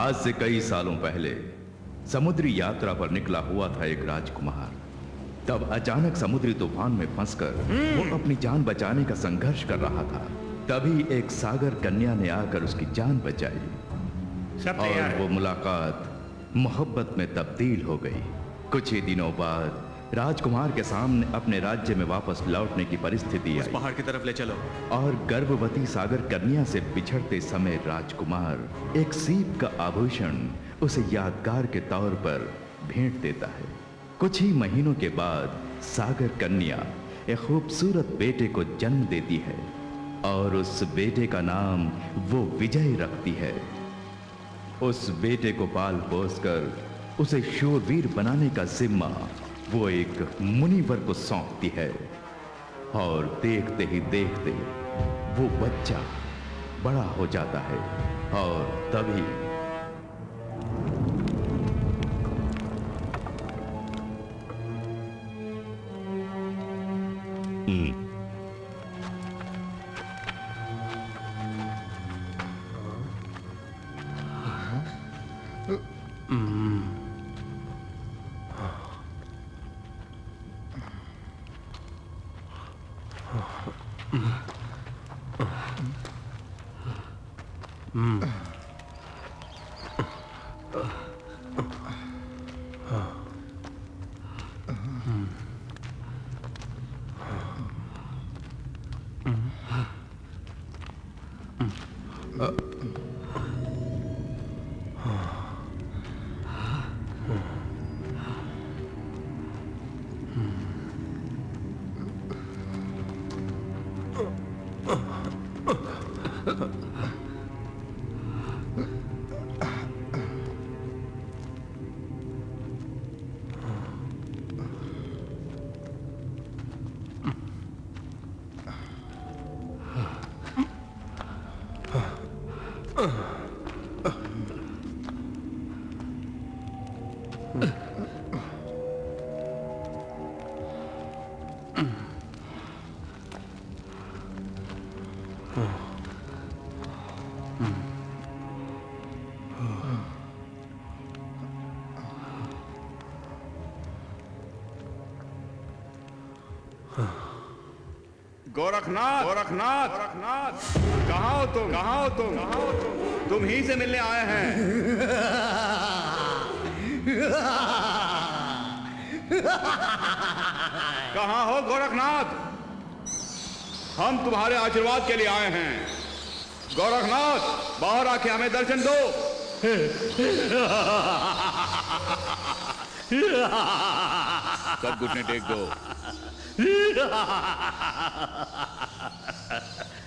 आज से कई सालों पहले समुद्री यात्रा पर निकला हुआ था एक राजकुमार। तब अचानक समुद्री तूफान में फंसकर वो अपनी जान बचाने का संघर्ष कर रहा था। तभी एक सागर कन्या ने आकर उसकी जान बचाई और वो मुलाकात मोहब्बत में तब्दील हो गई। कुछ ही दिनों बाद राजकुमार के सामने अपने राज्य में वापस लौटने की परिस्थिति आई। पहाड़ की तरफ ले चलो। और गर्भवती सागर कन्या से बिछड़ते समय राजकुमार एक सीप का आभूषण उसे यादगार के तौर पर भेंट देता है। कुछ ही महीनों के बाद सागर कन्या एक खूबसूरत बेटे को जन्म देती है और उस बेटे का नाम वो विजय रखती है। उस बेटे को पाल पोस कर उसे शूरवीर बनाने का जिम्मा वो एक मुनिवर को सौंपती है और देखते ही देखते वो बच्चा बड़ा हो जाता है और तभी गोरखनाथ, गोरखनाथ, गोरखनाथ, कहाँ हो तुम? कहाँ हो तुम? कहाँ हो तुम? तुम ही से मिलने आए हैं। कहाँ हो गोरखनाथ? हम तुम्हारे आशीर्वाद के लिए आए हैं। गोरखनाथ, बाहर आके हमें दर्शन दो। सब घुटने टेक दो।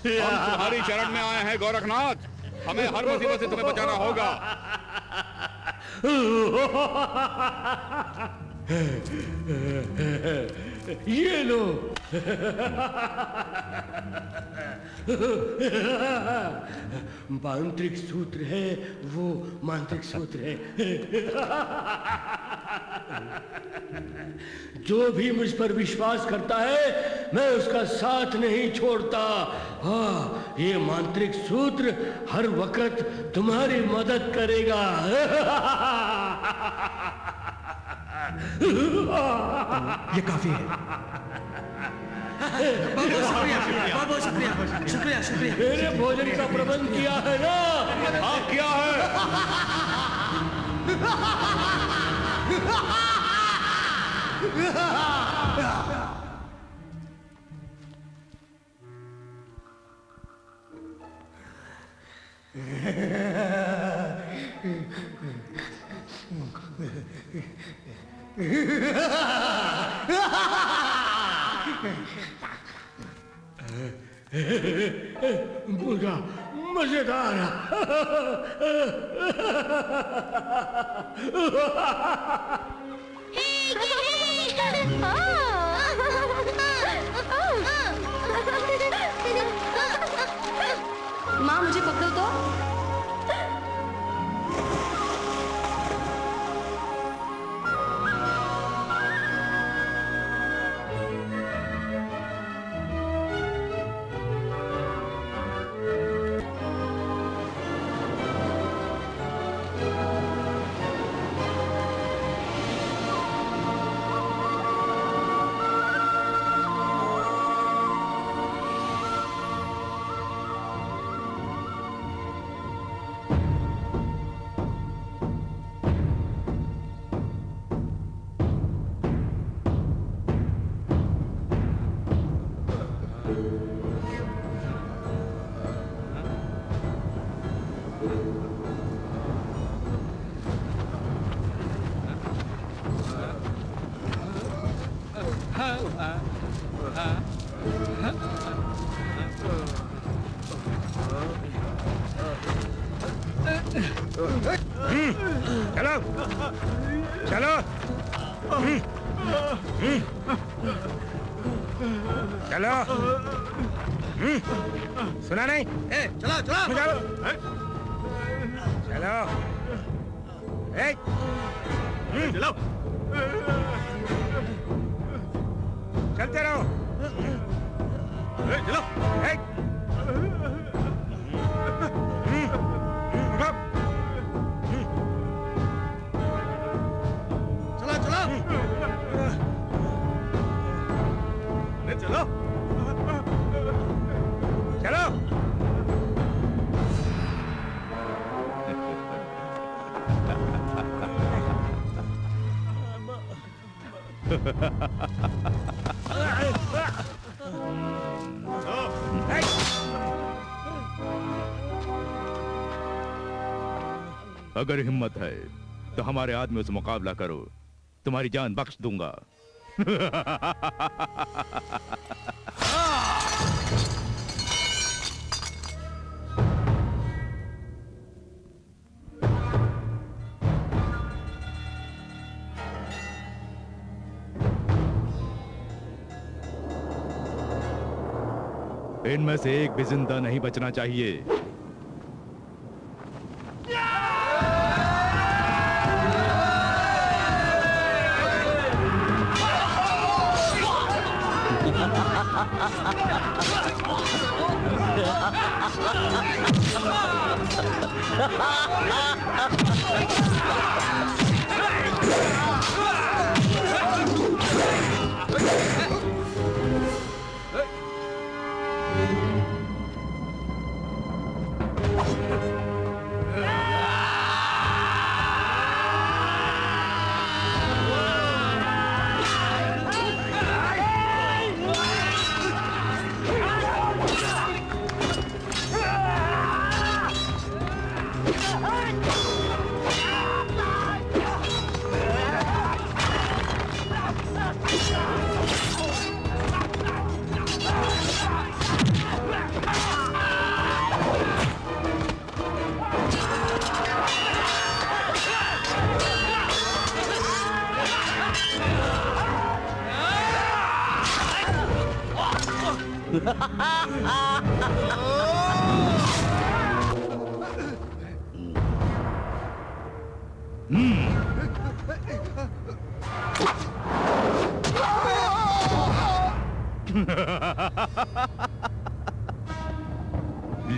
हम तुम्हारी शरण में आए हैं गोरखनाथ। हमें हर मुसीबत से तुम्हें बचाना होगा। ये लो। मांत्रिक सूत्र है, वो मांत्रिक सूत्र है। जो भी मुझ पर विश्वास करता है मैं उसका साथ नहीं छोड़ता। हाँ, ये मांत्रिक सूत्र हर वक्त तुम्हारी मदद करेगा। ये काफी है। बहुत शुक्रिया, शुक्रिया, शुक्रिया। मेरे भोजन का प्रबंध किया है ना? हाँ, किया है। पूरा मजेदार। माँ, मुझे पकड़ो तो। चलो चलो चलो सुना नहीं चलो चलो चलो चलो चलो चलते रहो चलो चलो चलो चलो चलो अगर हिम्मत है तो हमारे आदमियों से मुकाबला करो, तुम्हारी जान बख्श दूंगा। इनमें से एक भी जिंदा नहीं बचना चाहिए।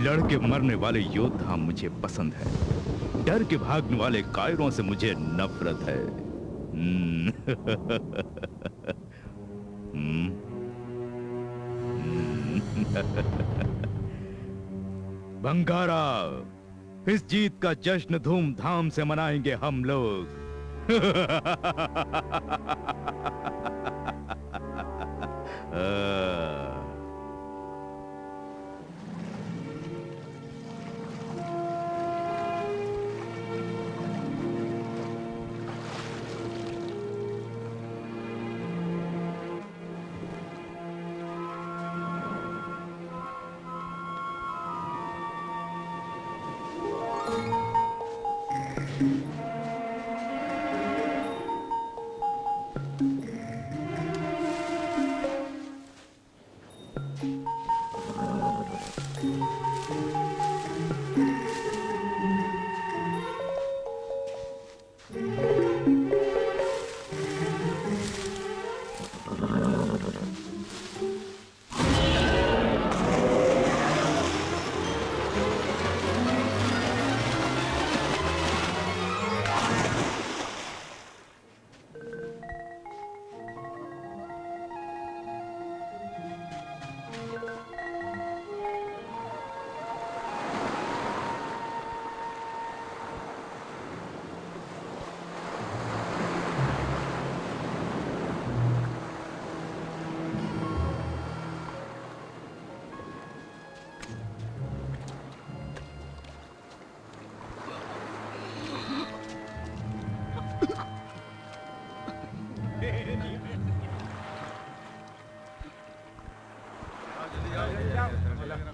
लड़के मरने वाले योद्धा मुझे पसंद है, डर के भागने वाले कायरों से मुझे नफरत है। बंगारा, इस जीत का जश्न धूमधाम से मनाएंगे हम लोग।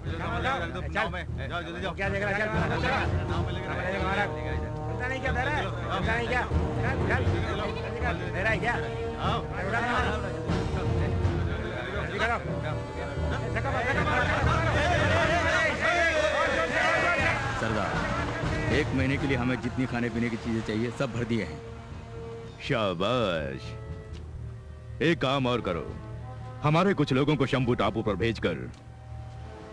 जाओ जल्दी जाओ। क्या देख रहा है? चल पता नहीं क्या दे रहा है, पता नहीं क्या, चल दे रहा है क्या? सरदार, 1 महीने के लिए हमें जितनी खाने पीने की चीजें चाहिए सब भर दिए हैं। शाबाश। एक काम और करो, हमारे कुछ लोगों को शंभू टापू पर भेजकर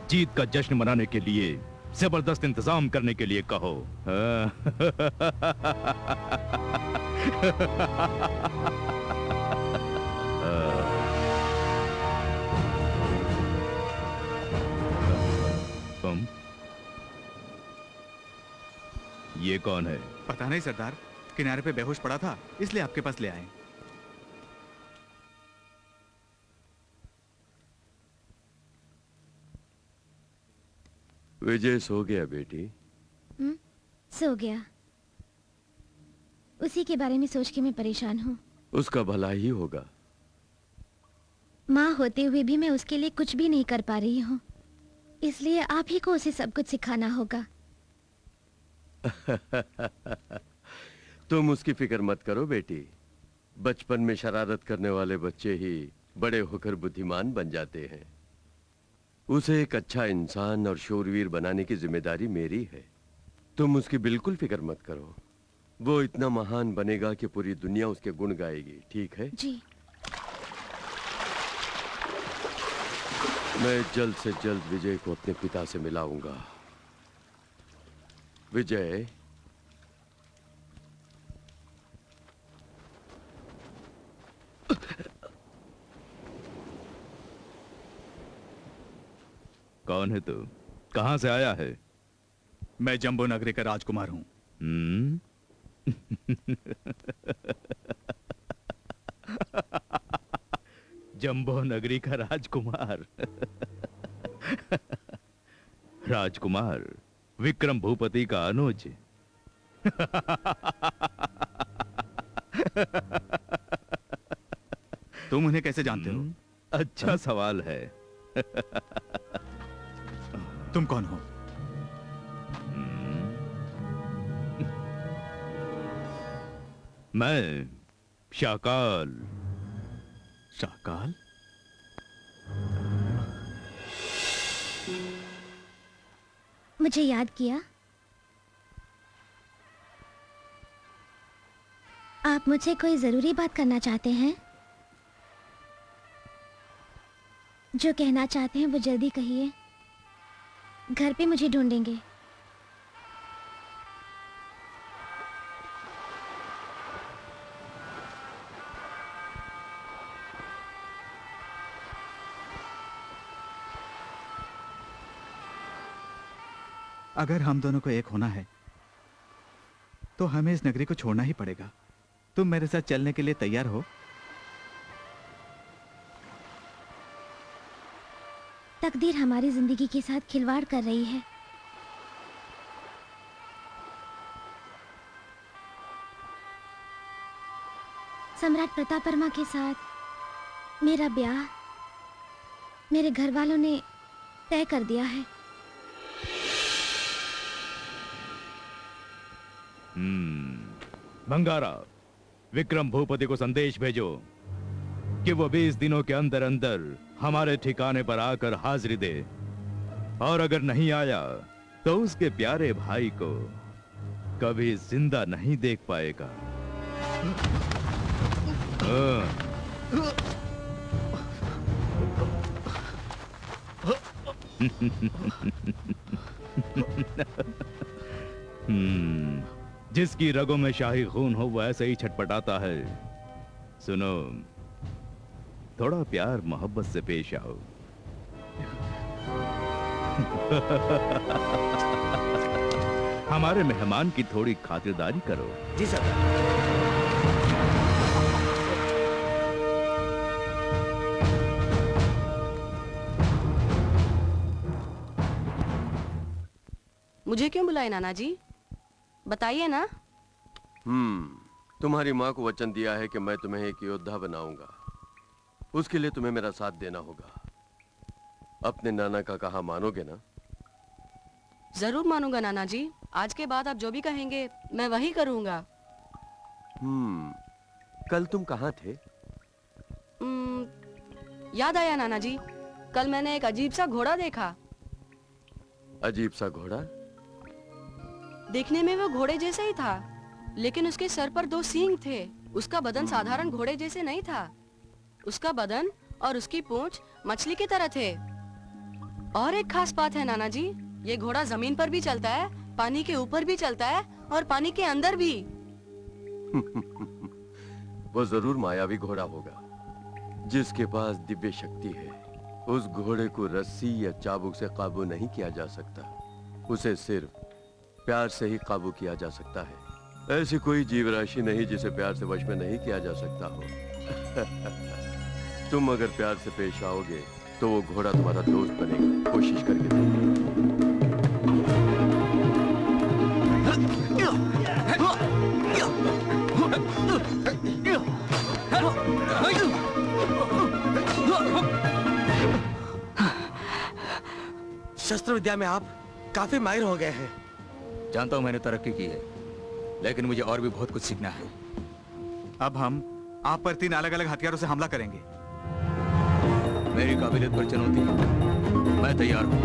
जीत का जश्न मनाने के लिए जबरदस्त इंतजाम करने के लिए कहो। तुम ये कौन है? पता नहीं सरदार, किनारे पे बेहोश पड़ा था इसलिए आपके पास ले आए। विजय सो गया बेटी? सो गया। उसी के बारे में सोच के मैं परेशान हूँ। उसका भला ही होगा। माँ होते हुए भी मैं उसके लिए कुछ भी नहीं कर पा रही हूँ, इसलिए आप ही को उसे सब कुछ सिखाना होगा। तुम उसकी फिक्र मत करो बेटी। बचपन में शरारत करने वाले बच्चे ही बड़े होकर बुद्धिमान बन जाते हैं। उसे एक अच्छा इंसान और शूरवीर बनाने की जिम्मेदारी मेरी है। तुम उसकी बिल्कुल फिक्र मत करो। वो इतना महान बनेगा कि पूरी दुनिया उसके गुण गाएगी। ठीक है जी। मैं जल्द से जल्द विजय को अपने पिता से मिलाऊंगा। विजय, कौन है तू? कहां से आया है? मैं जम्बो नगरी का राजकुमार हूँ। जम्बो नगरी का राजकुमार। राजकुमार विक्रम भूपति का अनुज। तुम उन्हें कैसे जानते हो? अच्छा सवाल है। तुम कौन हो? मैं शाकाल। शाकाल? मुझे याद किया? आप मुझसे कोई जरूरी बात करना चाहते हैं? जो कहना चाहते हैं वो जल्दी कहिए। घर पे मुझे ढूंढेंगे। अगर हम दोनों को एक होना है तो हमें इस नगरी को छोड़ना ही पड़ेगा। तुम मेरे साथ चलने के लिए तैयार हो? तकदीर हमारी जिंदगी के साथ खिलवाड़ कर रही है। सम्राट प्रताप वर्मा के साथ मेरा ब्याह मेरे घर वालों ने तय कर दिया है। भंगारा, विक्रम भूपति को संदेश भेजो कि वो 20 दिनों के अंदर अंदर हमारे ठिकाने पर आकर हाजिरी दे, और अगर नहीं आया तो उसके प्यारे भाई को कभी जिंदा नहीं देख पाएगा। जिसकी रगों में शाही खून हो वो ऐसे ही छटपटाता है। सुनो, थोड़ा प्यार मोहब्बत से पेश आओ। हमारे मेहमान की थोड़ी खातिरदारी करो। जी सरदार। मुझे क्यों बुलाए नाना जी? बताइए ना। तुम्हारी माँ को वचन दिया है कि मैं तुम्हें एक योद्धा बनाऊंगा। उसके लिए तुम्हें मेरा साथ देना होगा। अपने नाना का कहा मानोगे ना? जरूर मानूंगा नाना जी। आज के बाद आप जो भी कहेंगे मैं वही करूंगा। कल तुम कहाँ थे? याद आया नाना जी, कल मैंने एक अजीब सा घोड़ा देखा। अजीब सा घोड़ा? देखने में वो घोड़े जैसे ही था, लेकिन उसके सर पर 2 सींग थे। उसका बदन साधारण घोड़े जैसे नहीं था। उसका बदन और उसकी पूंछ मछली की तरह थे। और एक खास बात है नाना जी, ये घोड़ा जमीन पर भी चलता है, पानी के ऊपर भी चलता है और पानी के अंदर भी। वो जरूर मायावी घोड़ा होगा, जिसके पास दिव्य शक्ति है। उस घोड़े को रस्सी या चाबुक से काबू नहीं किया जा सकता। उसे सिर्फ प्यार से ही काबू किया जा सकता है। ऐसी कोई जीव राशि नहीं जिसे प्यार से वश में नहीं किया जा सकता हो। तुम अगर प्यार से पेश आओगे तो वो घोड़ा तुम्हारा दोस्त बनेगा। कोशिश करके देखो। शस्त्र विद्या में आप काफी माहिर हो गए हैं। जानता हूं मैंने तरक्की की है, लेकिन मुझे और भी बहुत कुछ सीखना है। अब हम आप पर 3 अलग अलग हथियारों से हमला करेंगे। मेरी काबिलियत पर चुनौती, मैं तैयार हूं।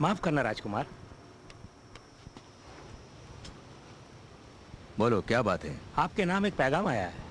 माफ करना राजकुमार। बोलो क्या बात है? आपके नाम एक पैगाम आया है।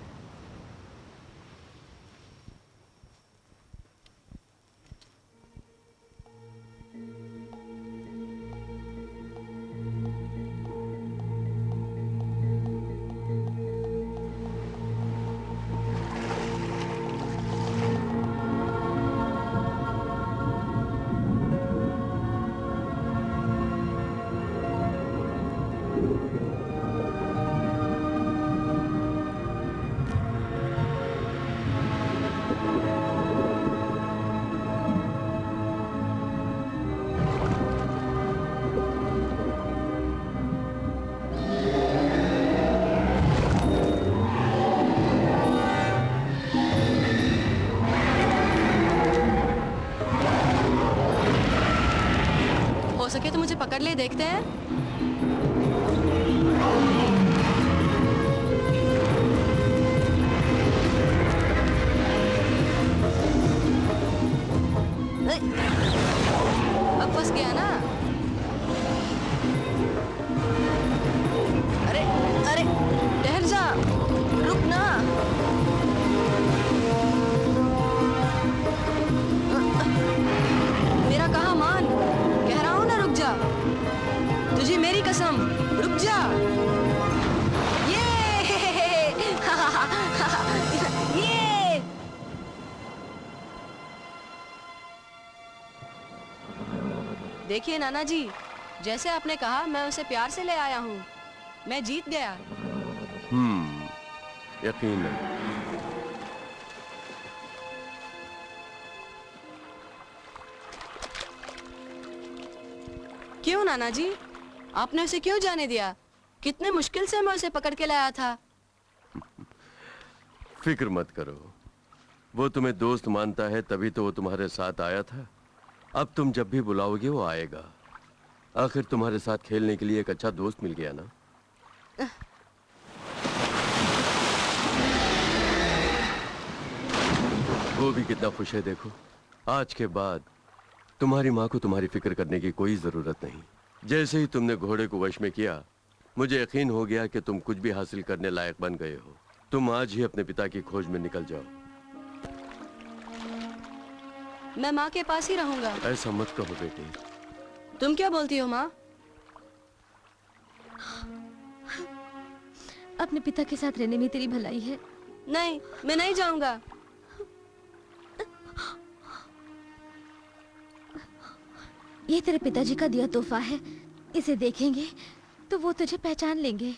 हो सके तो मुझे पकड़ ले, देखते हैं। अब फंस गया ना? अरे अरे, ठहर जा, रुक ना। मेरा कहा मान, कह रहा हूं ना रुक जा। तुझे मेरी कसम, रुक जा। ये ये देखिए नाना जी, जैसे आपने कहा मैं उसे प्यार से ले आया हूँ। मैं जीत गया। यकीनन। क्यों नाना जी, आपने उसे क्यों जाने दिया? कितने मुश्किल से मैं उसे पकड़ के लाया था। फिक्र मत करो, वो तुम्हें दोस्त मानता है, तभी तो वो तुम्हारे साथ आया था। अब तुम जब भी बुलाओगे वो आएगा। आखिर तुम्हारे साथ खेलने के लिए एक अच्छा दोस्त मिल गया ना। वो भी कितना खुश है देखो। आज के बाद तुम्हारी माँ को तुम्हारी फिक्र करने की कोई जरूरत नहीं। जैसे ही तुमने घोड़े को वश में किया, मुझे यकीन हो गया कि तुम कुछ भी हासिल करने लायक बन गए हो। तुम आज ही अपने पिता की खोज में निकल जाओ। मैं माँ के पास ही रहूंगा। ऐसा मत कहो बेटे। तुम क्या बोलती हो माँ? अपने पिता के साथ रहने में तेरी भलाई है। नहीं, मैं नहीं जाऊंगा। ये तेरे पिताजी का दिया तोहफा है। इसे देखेंगे तो वो तुझे पहचान लेंगे।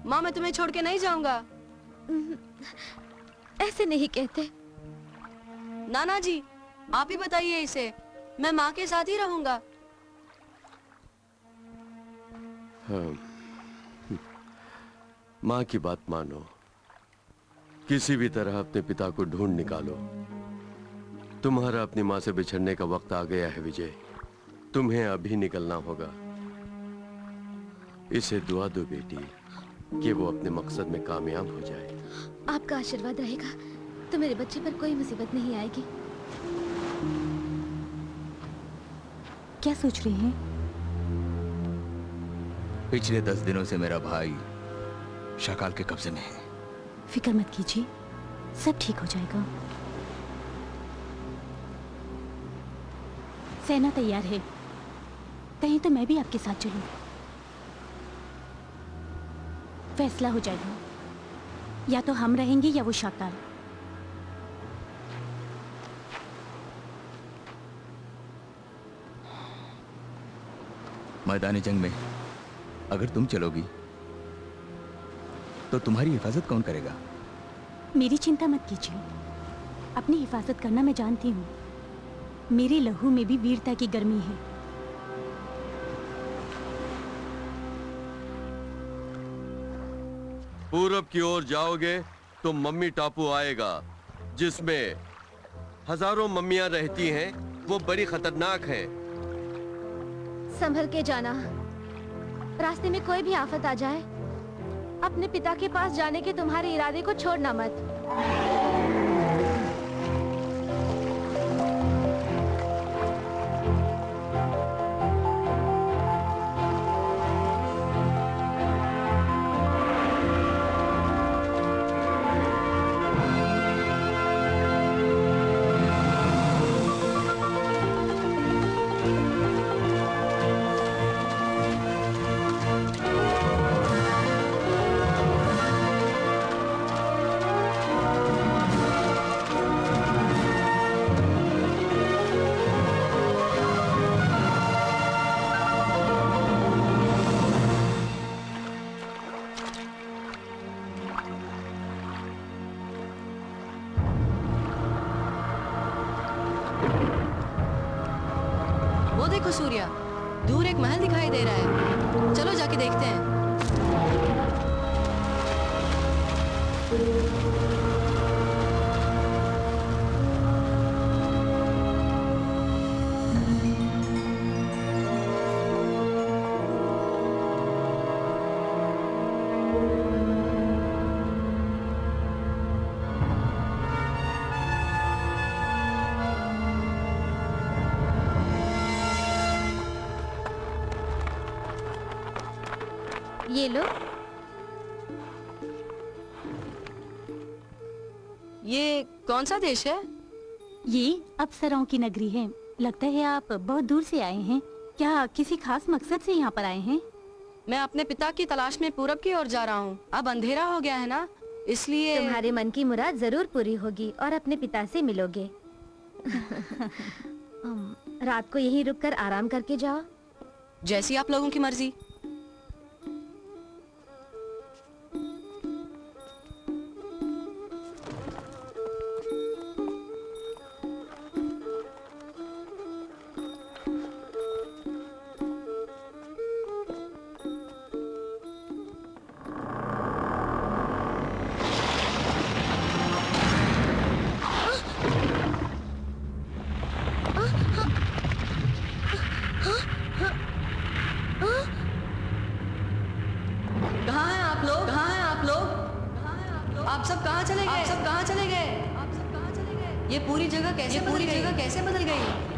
माँ मैं तुम्हें छोड़ के नहीं जाऊंगा। ऐसे नहीं कहते। नाना जी आप ही बताइए इसे, मैं माँ के साथ ही रहूंगा। हाँ। माँ की बात मानो, किसी भी तरह अपने पिता को ढूंढ निकालो। तुम्हारा अपनी माँ से बिछड़ने का वक्त आ गया है विजय, तुम्हें अभी निकलना होगा। इसे दुआ दो बेटी कि वो अपने मकसद में कामयाब हो जाए। आपका आशीर्वाद रहेगा तो मेरे बच्चे पर कोई मुसीबत नहीं आएगी। क्या सोच रही हैं? पिछले 10 दिनों से मेरा भाई शकाल के कब्जे में है। फिक्र मत कीजिए, सब ठीक हो जाएगा। सेना तैयार है, कहीं तो मैं भी आपके साथ चलूं। फैसला हो जाएगा, या तो हम रहेंगे या वो शकाल। मैदानी जंग में अगर तुम चलोगी तो तुम्हारी हिफाजत कौन करेगा? मेरी चिंता मत कीजिए, अपनी हिफाजत करना मैं जानती हूँ। मेरे लहू में भी वीरता की गर्मी है। पूरब की ओर जाओगे तो मम्मी टापू आएगा, जिसमें हजारों मम्मियां रहती हैं। वो बड़ी खतरनाक है। संभल के जाना, रास्ते में कोई भी आफत आ जाए, अपने पिता के पास जाने के तुम्हारे इरादे को छोड़ना मत। वो देखो सूर्या, दूर एक महल दिखाई दे रहा है, चलो जाके देखते हैं। ये लो। ये कौन सा देश है? ये अप्सराओं की नगरी है। लगता है आप बहुत दूर से आए हैं। क्या किसी खास मकसद से यहाँ पर आए हैं? मैं अपने पिता की तलाश में पूरब की ओर जा रहा हूँ। अब अंधेरा हो गया है ना, इसलिए तुम्हारे मन की मुराद जरूर पूरी होगी और अपने पिता से मिलोगे। रात को यहीं रुककर आराम करके जाओ। जैसी आप लोगों की मर्जी। आप सब कहाँ चले गए? आप सब कहाँ चले गए? ये पूरी जगह कैसे बदल गई?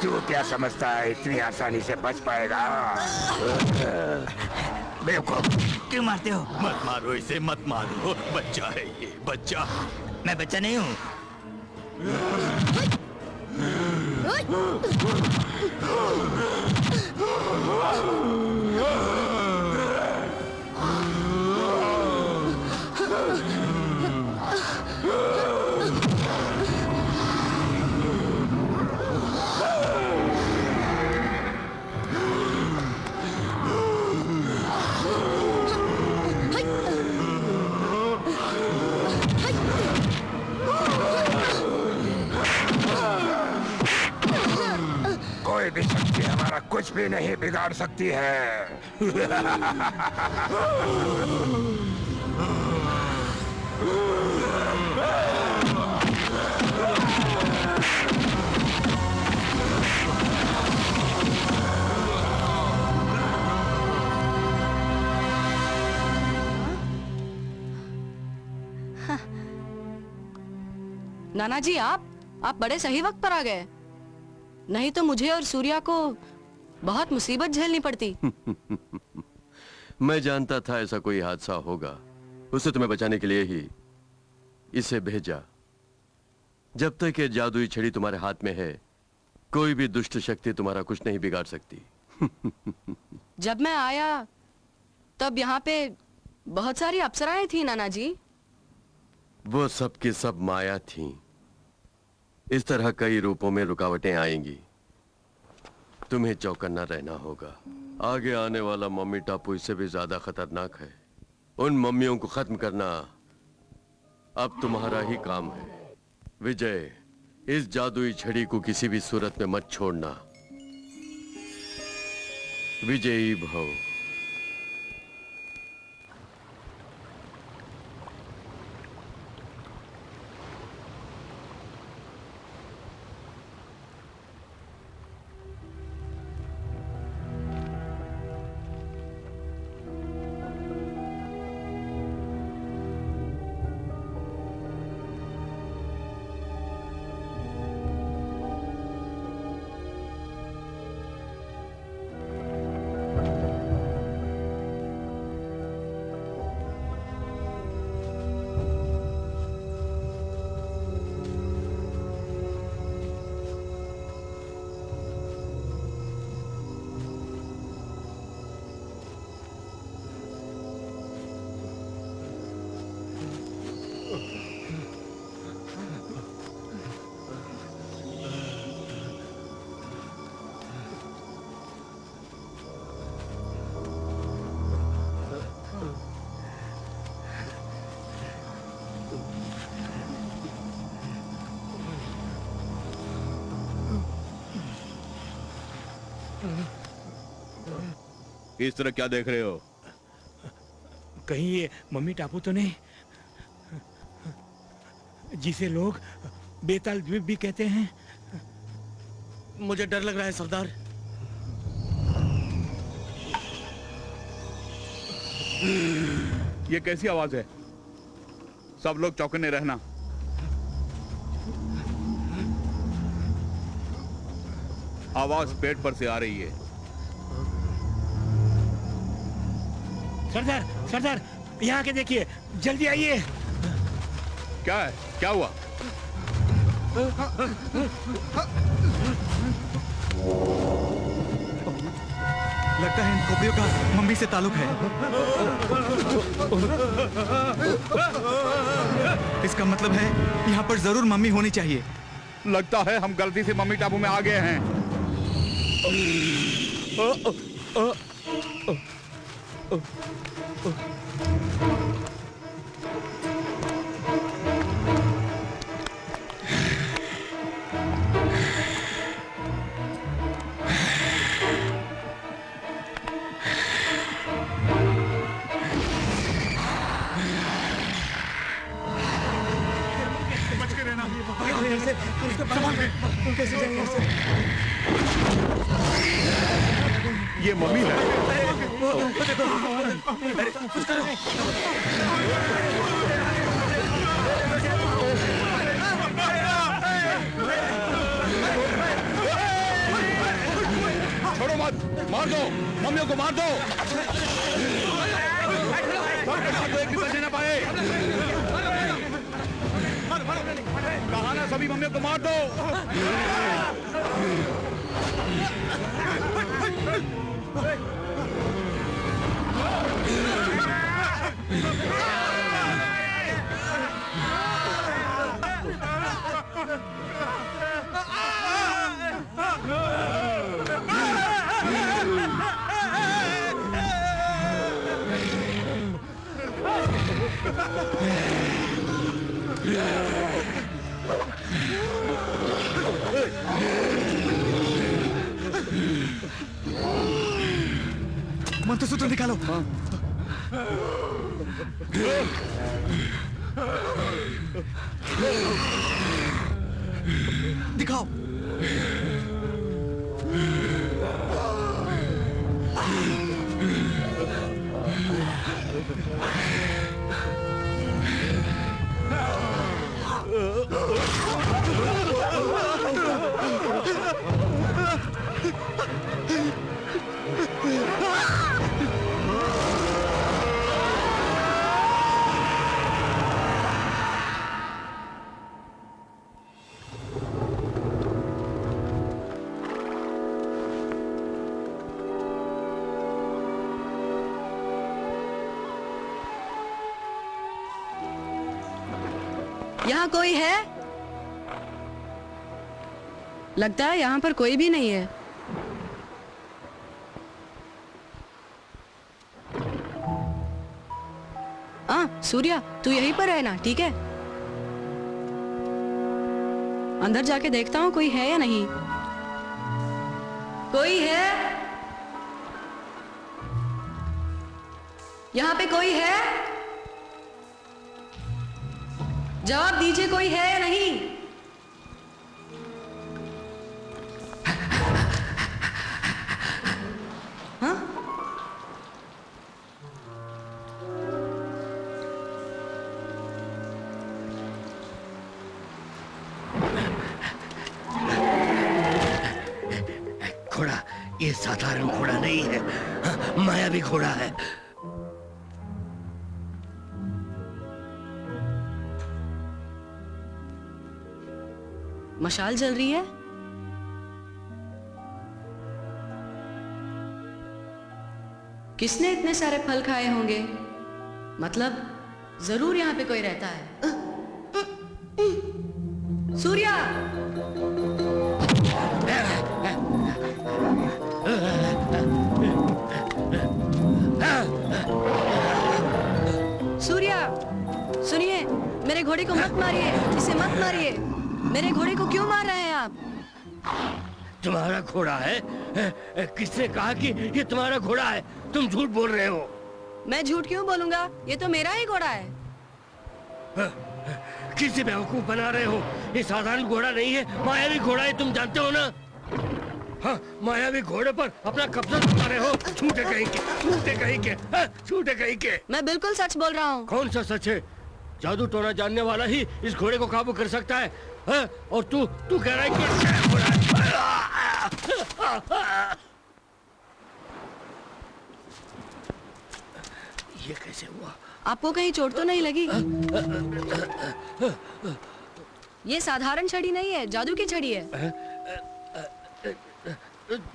तू क्या समझता है इतनी आसानी से बच पाएगा? बेवकूफ, क्यों मारते हो? मत मारो इसे, मत मारो। बच्चा है ये, बच्चा। मैं बच्चा नहीं हूँ। कोई भी शक्ति हमारा कुछ भी नहीं बिगाड़ सकती है। नाना जी, आप बड़े सही वक्त पर आ गए, नहीं तो मुझे और सूर्या को बहुत मुसीबत झेलनी पड़ती। मैं जानता था ऐसा कोई हादसा होगा, उसे तुम्हें बचाने के लिए ही इसे भेजा। जब तक ये जादुई छड़ी तुम्हारे हाथ में है, कोई भी दुष्ट शक्ति तुम्हारा कुछ नहीं बिगाड़ सकती। जब मैं आया तब यहाँ पे बहुत सारी अप्सराएं थी नाना जी। वो सब की सब माया थी। इस तरह कई रूपों में रुकावटें आएंगी, तुम्हें चौकन्ना रहना होगा। आगे आने वाला मम्मी टापू इससे भी ज्यादा खतरनाक है। उन मम्मियों को खत्म करना अब तुम्हारा ही काम है। विजय, इस जादुई छड़ी को किसी भी सूरत में मत छोड़ना। विजयी भव। इस तरह क्या देख रहे हो? कहीं ये मम्मी टापू तो नहीं, जिसे लोग बेताल द्वीप भी कहते हैं? मुझे डर लग रहा है सरदार। ये कैसी आवाज है? सब लोग चौकन्ने रहना। आवाज पेट पर से आ रही है। सरदार, सरदार, यहाँ के देखिए, जल्दी आइए। क्या है? क्या हुआ? लगता है इन खोपड़ियों का मम्मी से ताल्लुक है। इसका मतलब है यहाँ पर जरूर मम्मी होनी चाहिए। लगता है हम गलती से मम्मी टापू में आ गए हैं। ये मम्मी है। कुछ करो। मार दो, मम्मियों को मार दो, एक भी बचने ना पाए। कहा ना सभी मम्मियों को मार दो। मंत्रसूत्र निकालो। दिखाओ। यहाँ कोई है? लगता है यहाँ पर कोई भी नहीं है। सूर्या, तू यहीं पर है ना? ठीक है, अंदर जाके देखता हूँ कोई है या नहीं। कोई है? यहाँ पे कोई है? जवाब दीजिए, कोई है या नहीं? हाँ? घोड़ा, ये साधारण घोड़ा नहीं है, मायावी घोड़ा है। मशाल जल रही है। किसने इतने सारे फल खाए होंगे? मतलब जरूर यहाँ पे कोई रहता है। सूर्या! सूर्या, सुनिए, मेरे घोड़े को मत मारिए, इसे मत मारिए। मेरे घोड़े को क्यों मार रहे हैं आप? तुम्हारा घोड़ा है? किसने कहा कि ये तुम्हारा घोड़ा है? तुम झूठ बोल रहे हो। मैं झूठ क्यों बोलूंगा? ये तो मेरा ही घोड़ा है। किसी बेवकूफ बना रहे हो। ये साधारण घोड़ा नहीं है, मायावी घोड़ा है, तुम जानते हो ना? हाँ, मायावी घोड़े पर अपना कब्जा जमा रहे हो। झूठे कहीं के, झूठे कहीं के, झूठे कहीं के। मैं बिल्कुल सच बोल रहा हूँ। कौन सा सच है? जादू टोना जानने वाला ही इस घोड़े को काबू कर सकता है। और तू कह रहा है कि घोड़ा है। ये कैसे हुआ? आपको कहीं चोट तो नहीं लगी? ये साधारण छड़ी नहीं है, जादू की छड़ी है।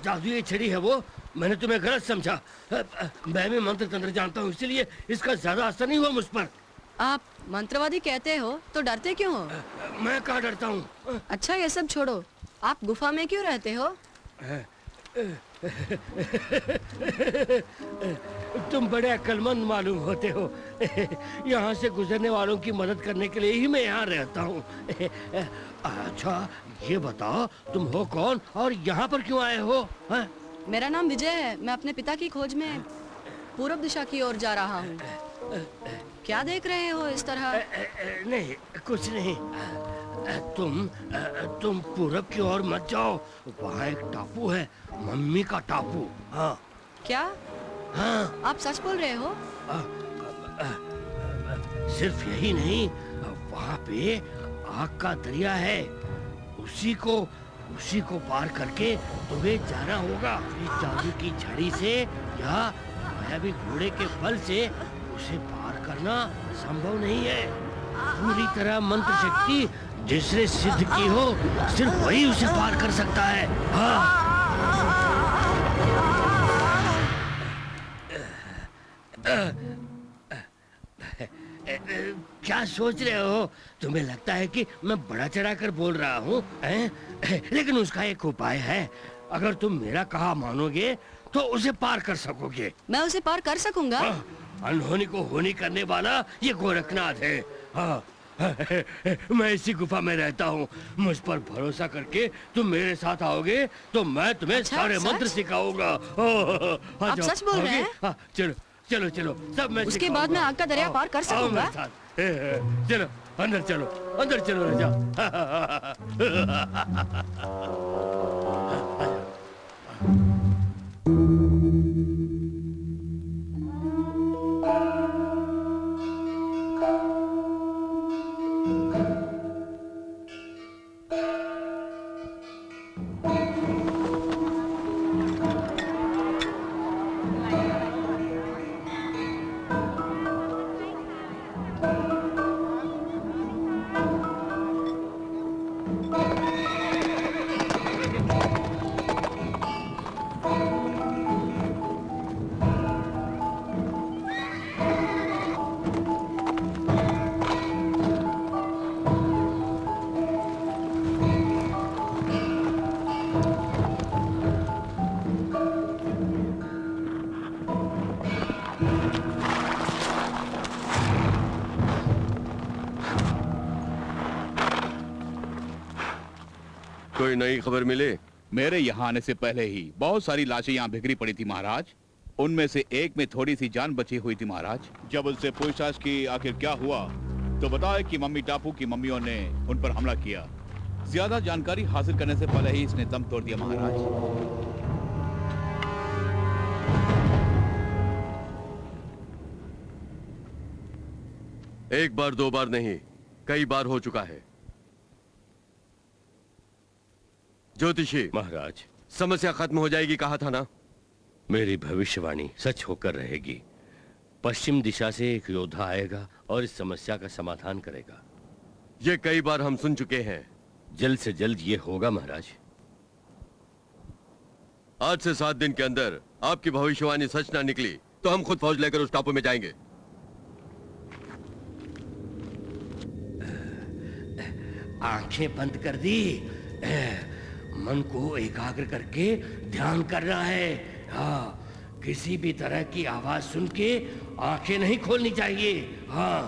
जादू की छड़ी है वो? मैंने तुम्हें गलत समझा। मैं भी मंत्र तंत्र जानता हूँ, इसलिए इसका ज्यादा असर नहीं हुआ मुझ पर। आप मंत्रवादी कहते हो तो डरते क्यों हो? मैं कहाँ डरता हूँ? अच्छा, ये सब छोड़ो, आप गुफा में क्यों रहते हो? तुम बड़े अक्लमंद मालूम होते हो। यहाँ से गुजरने वालों की मदद करने के लिए ही मैं यहाँ रहता हूँ। अच्छा, ये बताओ तुम हो कौन और यहाँ पर क्यों आए हो? मेरा नाम विजय है। मैं अपने पिता की खोज में पूर्व दिशा की ओर जा रहा हूँ। क्या देख रहे हो इस तरह? नहीं, कुछ नहीं। तुम पूरब की ओर मत जाओ, वहाँ एक टापू है, मम्मी का टापू। हाँ। क्या? हाँ। आप सच बोल रहे हो? सिर्फ यही नहीं, वहाँ पे आग का दरिया है, उसी को उसी को पार करके तुम्हें जाना होगा। इस जादू की छड़ी से या मायावी घोड़े के बल से उसे पार करना संभव नहीं है। पूरी तरह मंत्र शक्ति जिसने सिद्ध की हो, सिर्फ वही उसे पार कर सकता है। हाँ। क्या सोच रहे हो? तुम्हें लगता है कि मैं बड़ा चढ़ाकर बोल रहा हूँ, लेकिन उसका एक उपाय है। अगर तुम मेरा कहा मानोगे तो उसे पार कर सकोगे। मैं उसे पार कर सकूंगा। अनहोनी को होनी करने वाला ये गोरखनाथ है। हाँ, मैं इसी गुफा में रहता हूँ। मुझ पर भरोसा करके तुम मेरे साथ आओगे तो मैं तुम्हें सारे मंत्र सिखाऊंगा। आप सच बोल रहे हैं? हाँ, चलो चलो चलो, सब मैं उसके बाद मैं आग का दरिया पार कर सकूंगा। चलो अंदर चलो, अंदर चलो राजा। कोई नई खबर मिले? मेरे यहाँ आने से पहले ही बहुत सारी लाशें यहाँ बिखरी पड़ी थी महाराज। उनमें से एक में थोड़ी सी जान बची हुई थी महाराज। जब उनसे पूछताछ की आखिर क्या हुआ तो बताया कि मम्मी टापू की मम्मियों ने उन पर हमला किया। ज्यादा जानकारी हासिल करने से पहले ही इसने दम तोड़ दिया महाराज। एक बार दो बार नहीं, कई बार हो चुका है। ज्योतिषी महाराज, समस्या खत्म हो जाएगी कहा था ना? मेरी भविष्यवाणी सच होकर रहेगी। पश्चिम दिशा से एक योद्धा आएगा और इस समस्या का समाधान करेगा। ये कई बार हम सुन चुके हैं। जल्द से जल्द ये होगा महाराज। आज से 7 दिन के अंदर आपकी भविष्यवाणी सच ना निकली तो हम खुद फौज लेकर उस टापू में जाएंगे। आंखें बंद कर दी, मन को एकाग्र करके ध्यान करना है। हाँ, किसी भी तरह की आवाज सुन के आंखें नहीं खोलनी चाहिए। हाँ,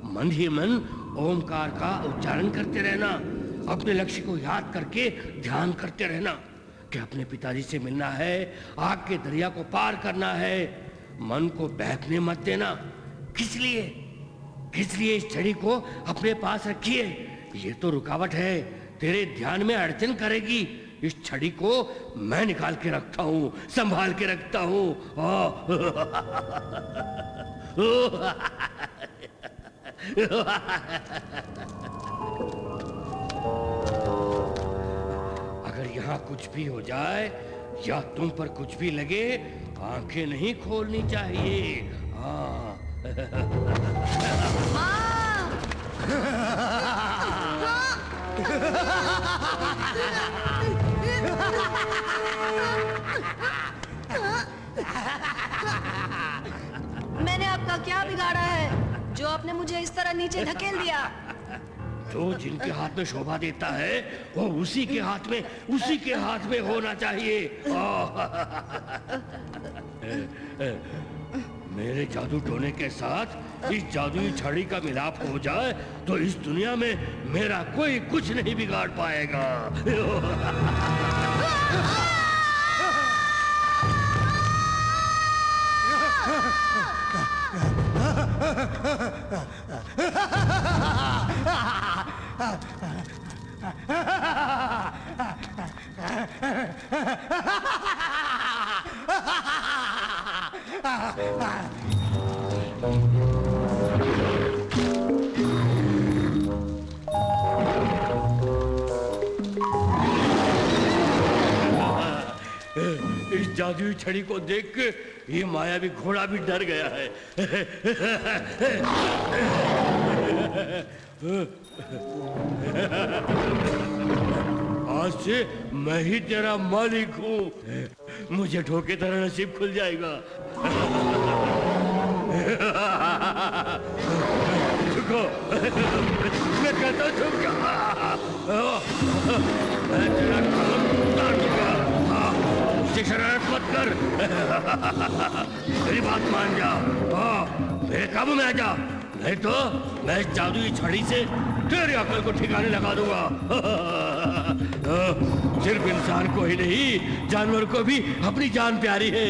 मन ही मन ओमकार का उच्चारण करते रहना। अपने लक्ष्य को याद करके ध्यान करते रहना कि अपने पिताजी से मिलना है, आग के दरिया को पार करना है। मन को बहकने मत देना। किस लिए इस छड़ी को अपने पास रखिए। ये तो रुकावट है, तेरे ध्यान में अड़चन करेगी। इस छड़ी को मैं निकाल के रखता हूँ, संभाल के रखता हूँ। अगर यहाँ कुछ भी हो जाए या तुम पर कुछ भी लगे, आंखें नहीं खोलनी चाहिए। हाँ। मैंने आपका क्या बिगाड़ा है जो आपने मुझे इस तरह नीचे धकेल दिया? जो जिनके हाथ में शोभा देता है वो उसी के हाथ में होना चाहिए। मेरे जादू टोने के साथ इस जादुई छड़ी का मिलाप हो जाए तो इस दुनिया में मेरा कोई कुछ नहीं बिगाड़ पाएगा। जादुई छड़ी को देख के ये मायावी घोड़ा भी डर गया है। आज से मैं ही तेरा मालिक हूँ। मुझे ठोके तेरा नसीब खुल जाएगा। झुको, मैं कहता हूँ झुक जा। मैं तेरा कलम उतार दूंगा। मुझसे शरारत मत कर। मेरी बात मान जा। मेरे काबू में आ जा, नहीं तो मैं इस जादुई छड़ी से तेरी अकल को ठिकाने लगा दूंगा। सिर्फ इंसान को ही नहीं, जानवर को भी अपनी जान प्यारी है।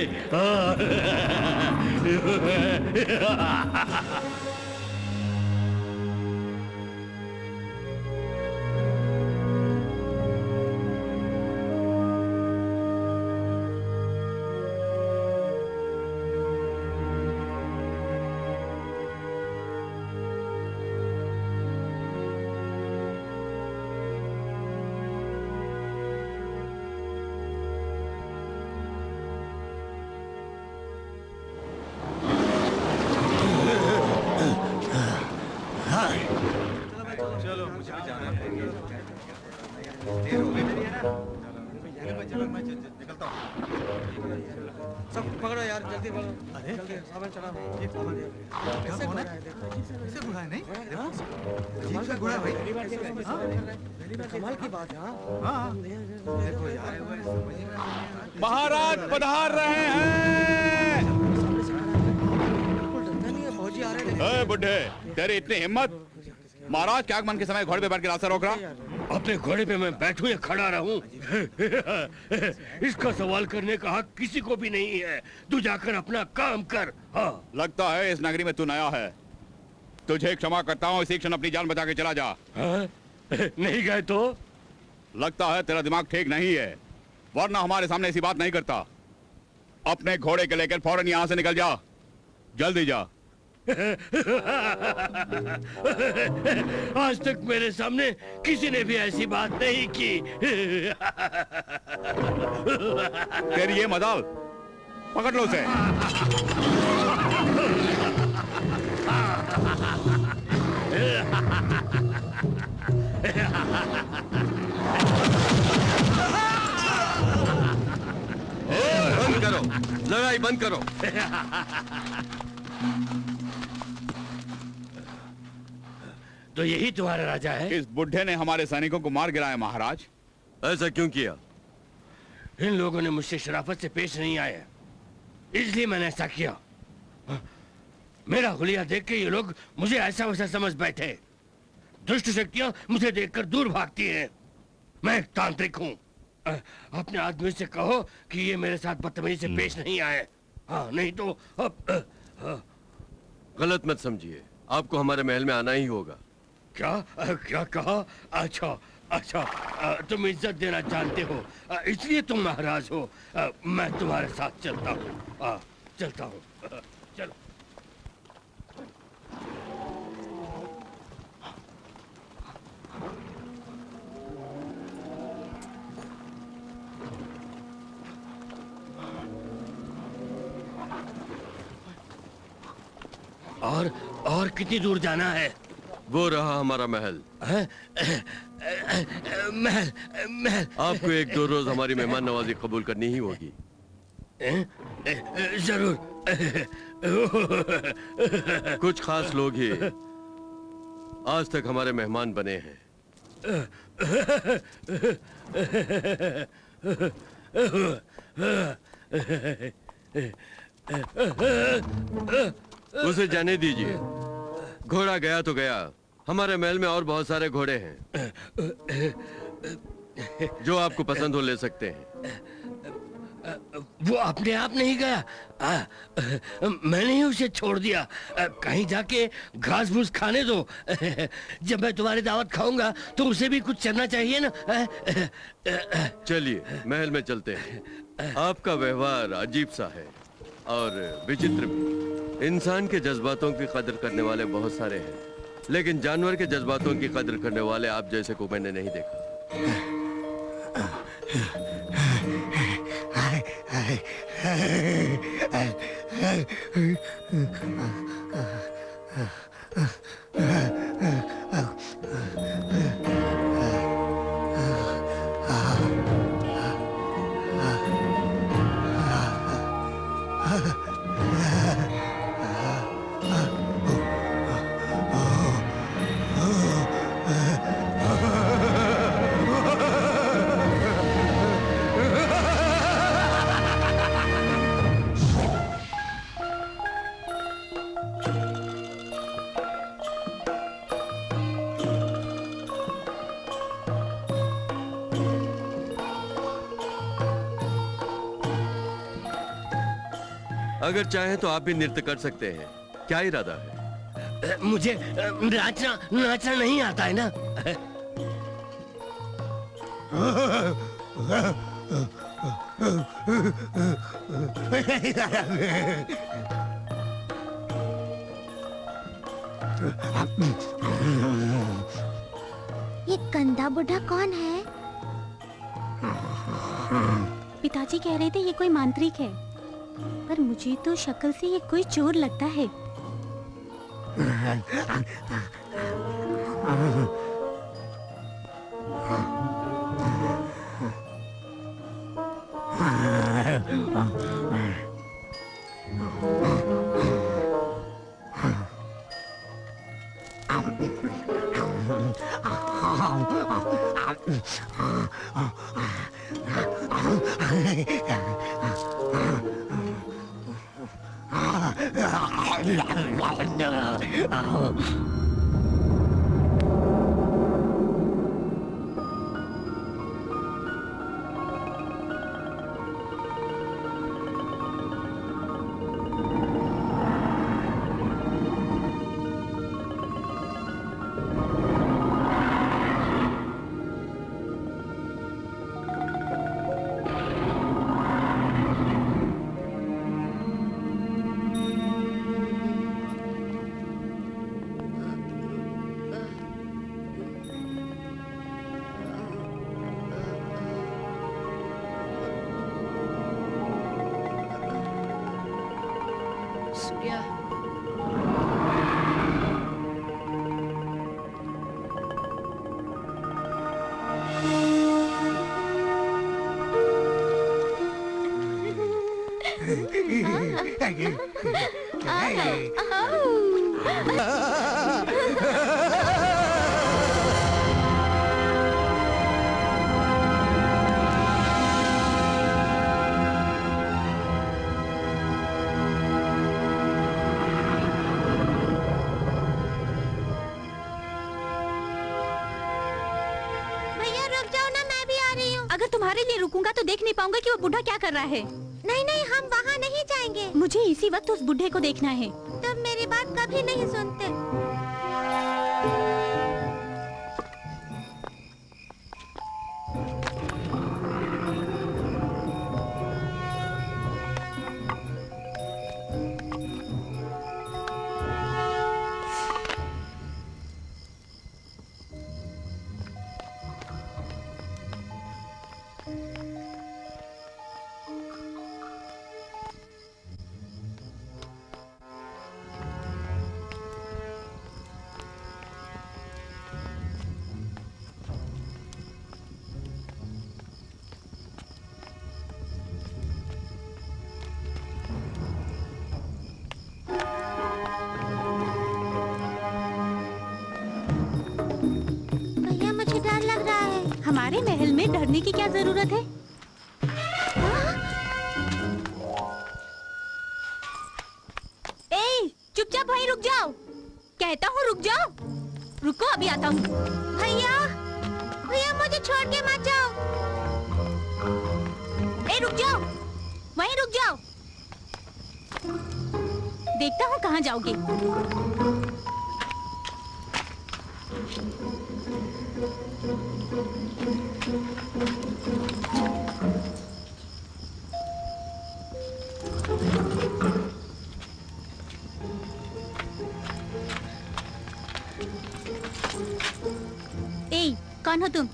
सब पकड़ो यार, जल्दी पकड़ो। अरे जल्दी सामान चढ़ाओ। ये कौन है? कैसे घोड़ा है? इसे घोड़ा है नहीं? अजीब सा घोड़ा है भाई। कमाल की बात है। हाँ देखो यार, महाराज पधार रहे हैं। फौजी आ रहे हैं। बुड्ढे, तेरी इतनी हिम्मत, महाराज के आगमन के समय घोड़े पे बैठ के रास्ता रोक रहा। अपने घोड़े पे मैं बैठूं या खड़ा रहूं, इसका सवाल करने का हक किसी को भी नहीं है। तू जाकर अपना काम कर। हाँ। लगता है इस नगरी में तू नया है। तुझे क्षमा करता हूँ, इसी क्षण अपनी जान बचा के चला जा। हाँ? नहीं गए तो? लगता है तेरा दिमाग ठीक नहीं है, वरना हमारे सामने ऐसी बात नहीं करता। अपने घोड़े के लेकर फौरन यहाँ से निकल जा, जल्दी जा। आज तक मेरे सामने किसी ने भी ऐसी बात नहीं की। तेरी ये मजाल, पकड़ लो उसे। बंद करो, लड़ाई बंद करो। तो यही तुम्हारा राजा है? इस बुढ़े ने हमारे सैनिकों को मार गिराया महाराज। ऐसा क्यों किया? इन लोगों ने मुझसे शराफत से पेश नहीं आया, इसलिए मैंने ऐसा किया। मेरा हुलिया देख के ये लोग मुझे ऐसा वैसा समझ बैठे। दुष्ट शक्तियां मुझे देखकर दूर भागती हैं। मैं एक तांत्रिक हूँ। अपने आदमी से कहो कि ये मेरे साथ बदतमीजी से पेश नहीं आए। हाँ, नहीं तो गलत मत समझिए, आपको हमारे महल में आना ही होगा। क्या कहा? अच्छा अच्छा, तुम इज्जत देना जानते हो, इसलिए तुम महाराज हो। मैं तुम्हारे साथ चलता हूँ। चलता हूँ, चलो। और कितनी दूर जाना है? वो रहा हमारा महल। महल महल। आपको 1-2 रोज हमारी मेहमान नवाजी कबूल करनी ही होगी। जरूर। कुछ खास लोग ही आज तक हमारे मेहमान बने हैं। उसे जाने दीजिए, घोड़ा गया तो गया। हमारे महल में और बहुत सारे घोड़े हैं, जो आपको पसंद हो ले सकते हैं। वो अपने आप नहीं गया, मैंने ही उसे छोड़ दिया। कहीं जाके घास फूस खाने दो। जब मैं तुम्हारी दावत खाऊंगा तो उसे भी कुछ चलना चाहिए ना। चलिए महल में चलते हैं। आपका व्यवहार अजीब सा है और विचित्र भी। इंसान के जज्बातों की कदर करने वाले बहुत सारे हैं, लेकिन जानवर के जज्बातों की कदर करने वाले आप जैसे को मैंने नहीं देखा। अगर चाहे तो आप भी नृत्य कर सकते हैं। क्या इरादा है? मुझे नाचना नाचना नहीं आता है ना। ये गंदा बुढ़ा कौन है? पिताजी कह रहे थे ये कोई मांत्रिक है, पर मुझे तो शक्ल से ये कोई चोर लगता है। अगर तुम्हारे लिए रुकूंगा तो देख नहीं पाऊंगा कि वो बूढ़ा क्या कर रहा है। नहीं नहीं, हम वहाँ नहीं जाएंगे। मुझे इसी वक्त उस बूढ़े को देखना है। तुम मेरी बात कभी नहीं सुनते। हमारे महल में डरने की क्या जरूरत है? ए, चुपचाप वहीं रुक जाओ। कहता हूँ रुक जाओ। रुको, अभी आता हूँ। भैया, भैया मुझे छोड़ के मत जाओ। ए, रुक जाओ, वहीं रुक जाओ। देखता हूँ कहाँ जाओगे। ए, कौन हो तुम?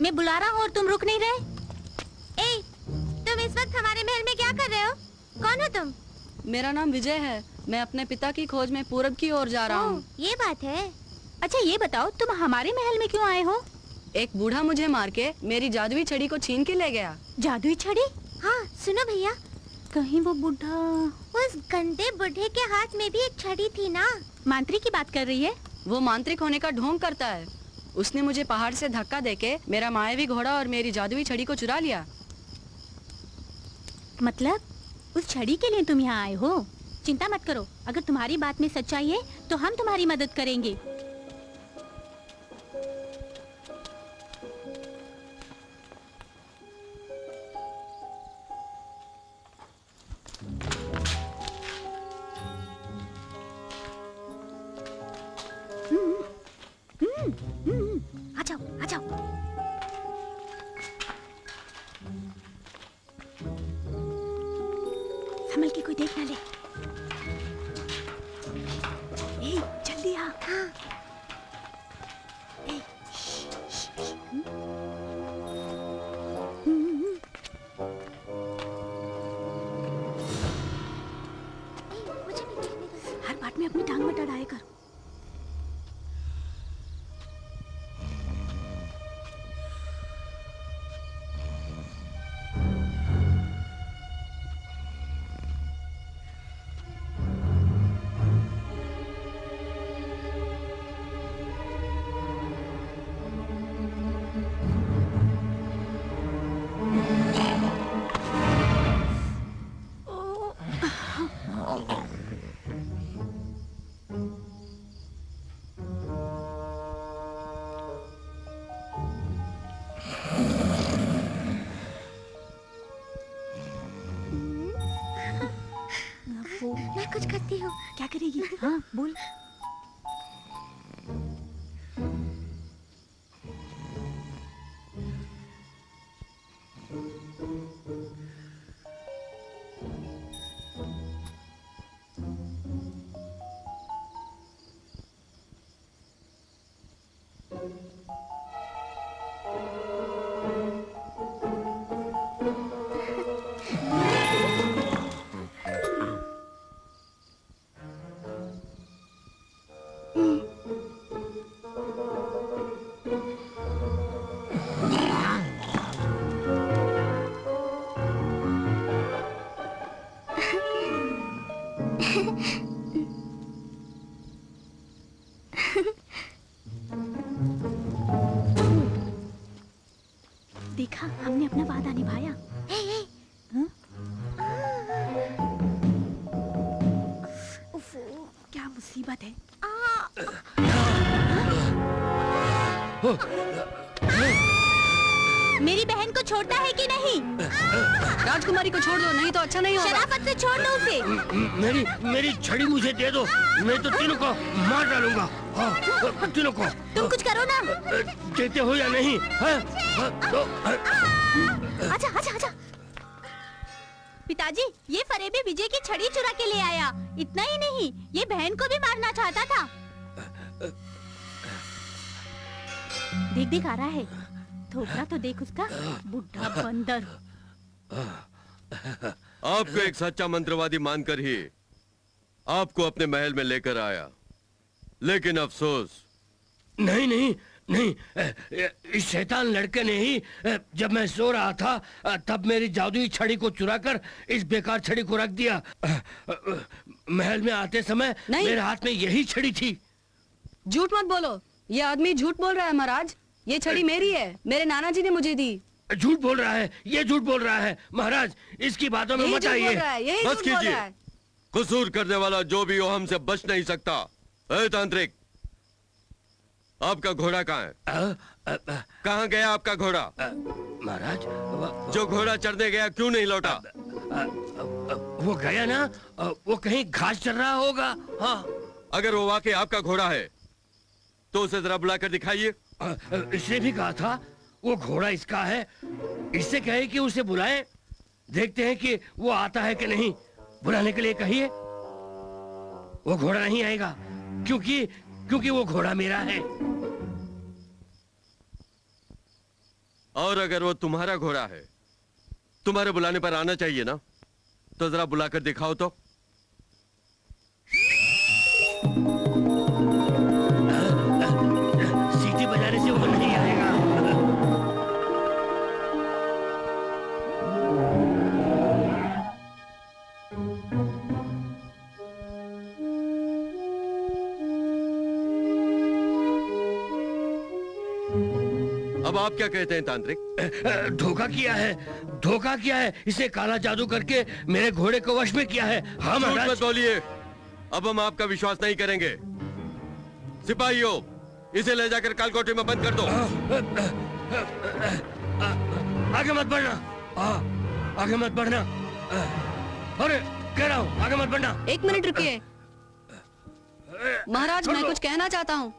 मैं बुला रहा हूँ और तुम रुक नहीं रहे। ए, तुम इस वक्त वक्त हमारे महल में क्या कर रहे हो? कौन हो तुम? मेरा नाम विजय है। मैं अपने पिता की खोज में पूरब की ओर जा रहा हूँ। ये बात है। अच्छा ये बताओ, तुम हमारे महल में क्यों आए हो? एक बूढ़ा मुझे मार के मेरी जादुई छड़ी को छीन के ले गया। जादुई छड़ी? हाँ सुनो भैया, कहीं वो बूढ़ा... उस गंदे बूढ़े के हाथ में भी एक छड़ी थी ना? मांत्रिक की बात कर रही है? वो मांत्रिक होने का ढोंग करता है। उसने मुझे पहाड़ से धक्का देके मेरा मायावी घोड़ा और मेरी जादुई छड़ी को चुरा लिया। मतलब उस छड़ी के लिए तुम यहाँ आए हो? चिंता मत करो, अगर तुम्हारी बात में सच्चाई है तो हम तुम्हारी मदद करेंगे। आ जाओ, आ जाओ। संभल के कोई देख ना ले। ए, जल्दी आ। हाँ। ए, मुझे भी देखने दो। हर बात में अपनी टांग मत अड़ाया कर। मैं कुछ करती हूँ। क्या करेगी? हाँ बोल। देखा, हमने अपना वादा निभाया। हाँ? उफ, क्या मुसीबत है। मेरी बहन को छोड़ता है कि नहीं? राजकुमारी को छोड़ दो, नहीं तो अच्छा नहीं होगा। शराफत से छोड़ दो उसे। मेरी छड़ी मुझे दे दो, मैं तो तीनों को मार डालूंगा। हाँ, तीनों को। तुम कुछ करो ना। देते हो या नहीं? आजा, आजा, आजा। पिताजी, ये फरेबी विजय की छड़ी चुरा के ले आया। इतना ही नहीं, ये बहन को भी मारना चाहता था। देख देख आ रहा है। थोपड़ा तो देख उसका, बुढ़ा बंदर। आपको एक सच्चा मंत्रवादी मानकर ही आपको अपने महल में लेकर आया, लेकिन अफसोस। नहीं नहीं नहीं, इस शैतान लड़के ने ही जब मैं सो रहा था तब मेरी जादुई छड़ी को चुराकर इस बेकार छड़ी को रख दिया। महल में आते समय मेरे हाथ में यही छड़ी थी। झूठ मत बोलो, ये आदमी झूठ बोल रहा है महाराज। ये छड़ी मेरी है, मेरे नाना जी ने मुझे दी। झूठ बोल रहा है, ये झूठ बोल रहा है। महाराज, इसकी बातों में मत आइए। बस कीजिए। कसूर करने वाला जो भी हो हमसे बच नहीं सकता। ए तांत्रिक, आपका घोड़ा कहाँ है? कहाँ गया आपका घोड़ा? महाराज, जो घोड़ा चढ़ने गया क्यों नहीं लौटा? वो गया ना, वो कहीं घास चर रहा होगा। हाँ, अगर वो वाकई आपका घोड़ा है तो उसे जरा बुलाकर दिखाइए। इसने भी कहा था वो घोड़ा इसका है। इससे कहे कि उसे बुलाए, देखते हैं कि वो आता है कि नहीं। बुलाने के लिए कहिए। वो घोड़ा नहीं आएगा, क्योंकि वो घोड़ा मेरा है। और अगर वो तुम्हारा घोड़ा है तुम्हारे बुलाने पर आना चाहिए ना, तो जरा बुलाकर दिखाओ तो। सीटी बजाने से वो नहीं आएगा। अब आप क्या कहते हैं तांत्रिक? धोखा किया है, धोखा किया है, इसे काला जादू करके मेरे घोड़े को वश में किया है। हाँ झूठ महाराज। मत बोलिए, अब हम आपका विश्वास नहीं करेंगे। सिपाहियों, इसे ले जाकर कालकोठरी में बंद कर दो। आगे मत बढ़ना, आगे मत बढ़ना। अरे कह रहा हूँ आगे मत बढ़ना। 1 मिनट रुकिए महाराज, मैं कुछ कहना चाहता हूँ।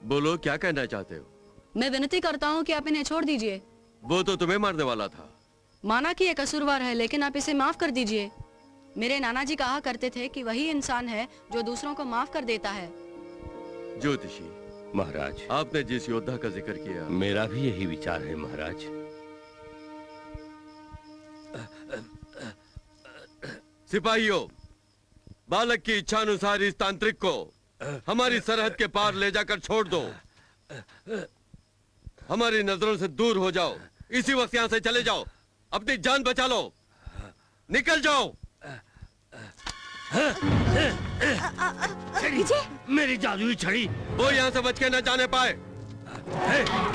बोलो, क्या कहना चाहते हो? मैं विनती करता हूँ कि आप इन्हें छोड़ दीजिए। वो तो तुम्हें मारने वाला था। माना कि ये कसूरवार है, लेकिन आप इसे माफ कर दीजिए। मेरे नाना जी कहा करते थे कि वही इंसान है जो दूसरों को माफ कर देता है। ज्योतिषी महाराज, आपने जिस योद्धा का जिक्र किया, मेरा भी यही विचार है महाराज। सिपाहियों, बालक की इच्छा अनुसार इस तांत्रिक को हमारी सरहद के पार ले जाकर छोड़ दो। हमारी नजरों से दूर हो जाओ। इसी वक्त यहाँ से चले जाओ, अपनी जान बचा लो, निकल जाओ। विजय, मेरी जादुई छड़ी, वो यहाँ से बच के न जाने पाए।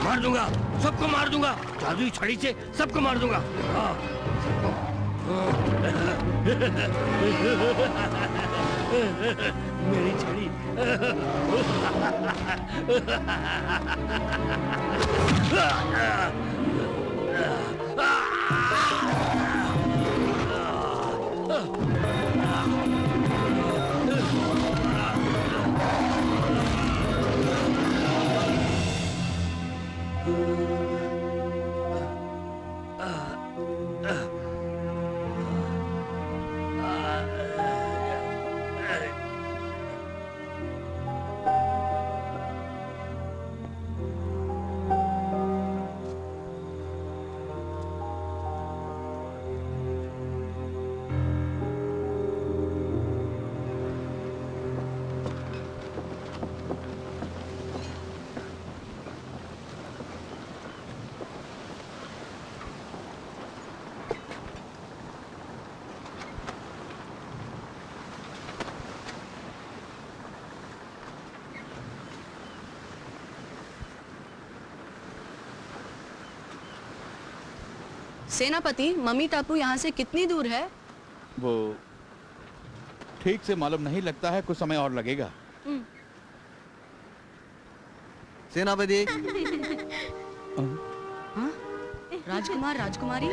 मार दूंगा, सबको मार दूंगा, जादुई छड़ी से सबको मार दूंगा। मेरी छड़ी। सेनापति, मम्मी टापू यहाँ से कितनी दूर है? वो ठीक से मालूम नहीं लगता है, कुछ समय और लगेगा। सेनापति। हाँ? राजकुमार, राजकुमारी,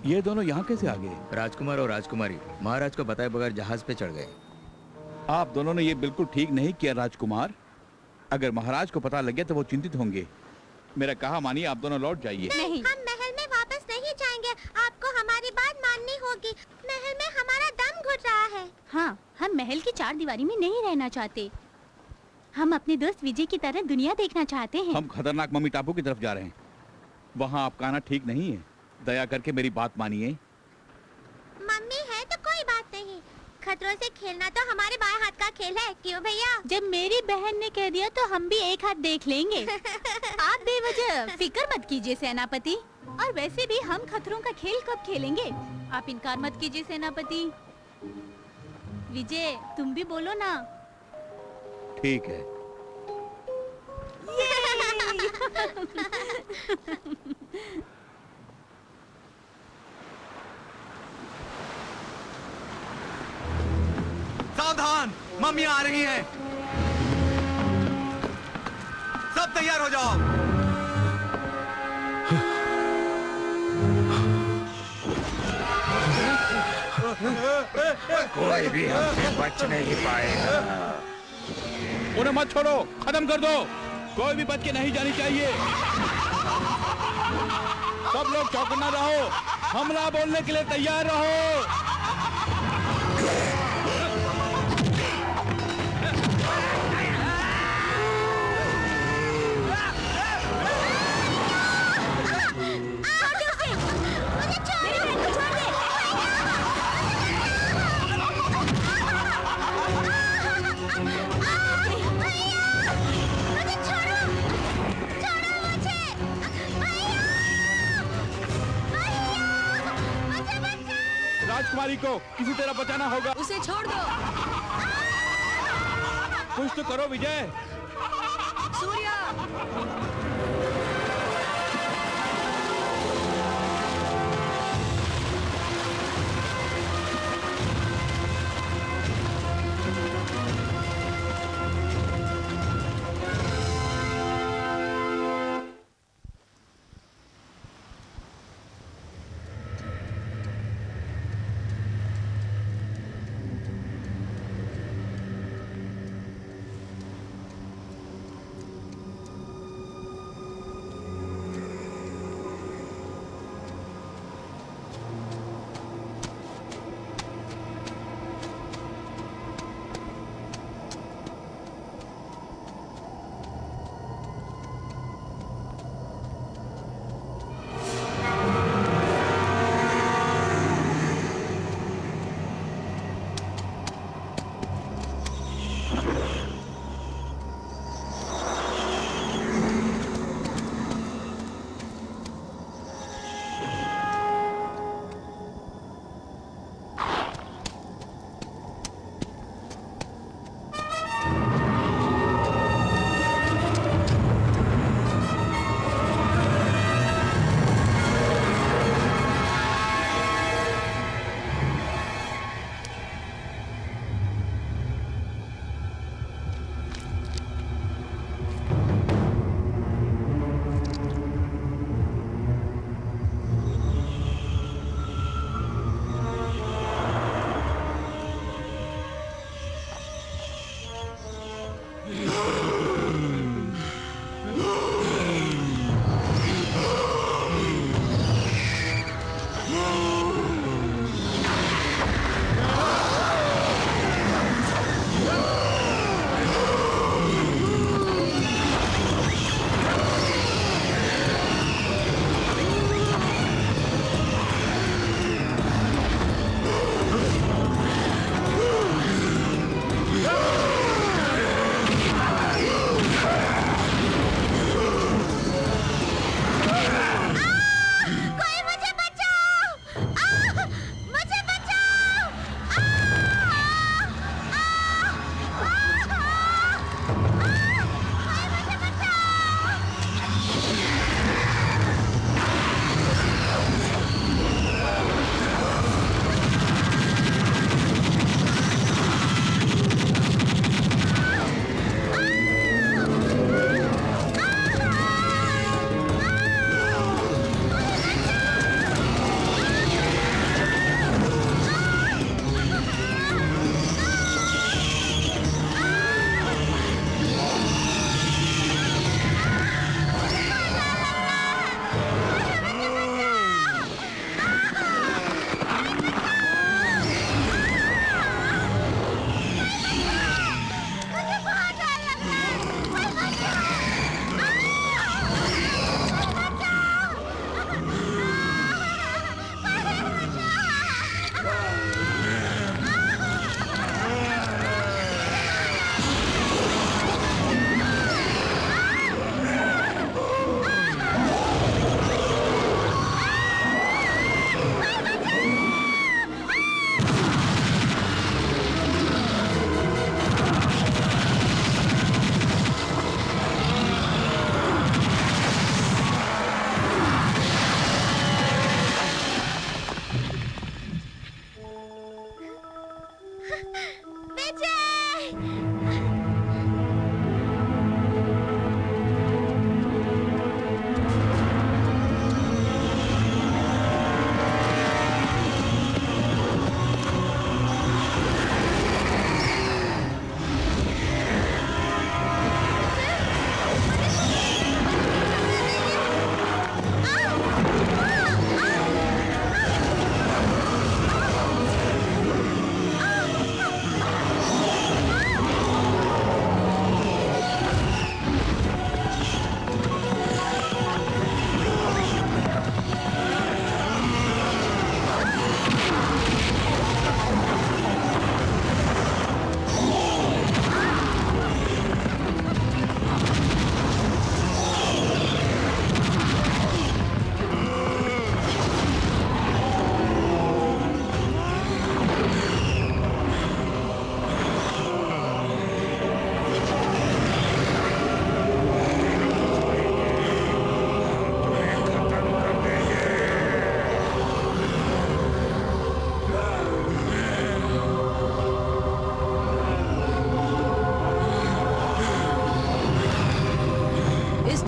ये दोनों यहाँ कैसे आ गए? राजकुमार और राजकुमारी महाराज को बताए बगैर जहाज पे चढ़ गए। आप दोनों ने ये बिल्कुल ठीक नहीं किया राजकुमार। अगर महाराज को पता लग गया तो वो चिंतित होंगे। मेरा कहा मानिए, आप दोनों लौट जाइए। नहीं, हम महल में वापस नहीं जाएंगे। आपको हमारी बात माननी होगी। महल में हमारा दम घुट रहा है। हाँ, हम महल की चार दीवारी में नहीं रहना चाहते। हम अपने दोस्त विजय की तरह दुनिया देखना चाहते हैं। हम खतरनाक मम्मी टापू की तरफ जा रहे हैं। वहाँ आपका आना ठीक नहीं है। दया करके मेरी बात मानिए। मम्मी है तो कोई बात नहीं। खतरों से खेलना तो हमारे बाएं हाथ का खेल है, क्यों भैया? जब मेरी बहन ने कह दिया तो हम भी एक हाथ देख लेंगे। आप बेवजह फिक्र मत कीजिए सेनापति। और वैसे भी हम खतरों का खेल कब खेलेंगे? आप इनकार मत कीजिए सेनापति। विजय, तुम भी बोलो ना। ठीक है। सावधान, मम्मी आ रही हैं। सब तैयार हो जाओ। कोई भी हमसे बच नहीं पाएगा। उन्हें मत छोड़ो, खत्म कर दो। कोई भी बच के नहीं जानी चाहिए। सब लोग चौकन्ना रहो, हमला बोलने के लिए तैयार रहो। राजकुमारी को किसी तरह बचाना होगा। उसे छोड़ दो। कुछ तो करो विजय। सूर्या।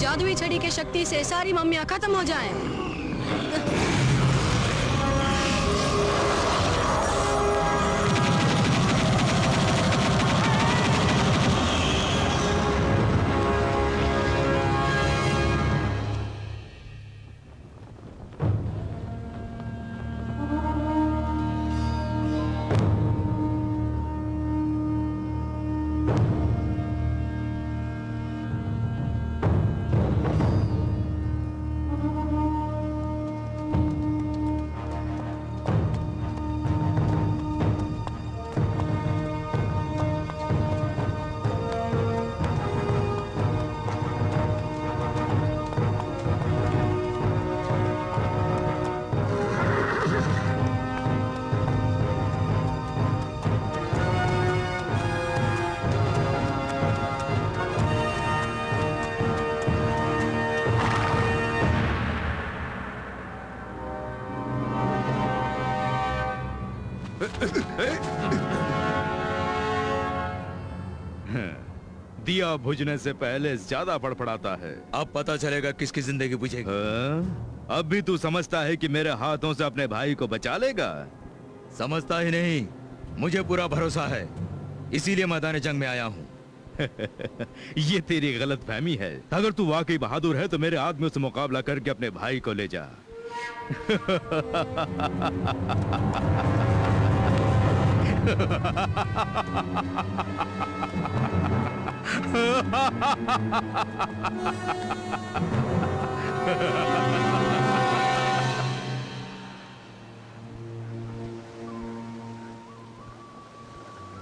जादुई छड़ी के शक्ति से सारी मम्मियाँ खत्म हो जाएं। दिया बुझने से पहले ज्यादा फड़फड़ाता है। अब पता चलेगा किसकी जिंदगी बुझेगी। अब भी तू समझता है कि मेरे हाथों से अपने भाई को बचा लेगा? समझता ही नहीं, मुझे पूरा भरोसा है, इसीलिए मैदान जंग में आया हूँ। ये तेरी गलत फहमी है। अगर तू वाकई बहादुर है तो मेरे आदमियों से मुकाबला करके अपने भाई को ले जा।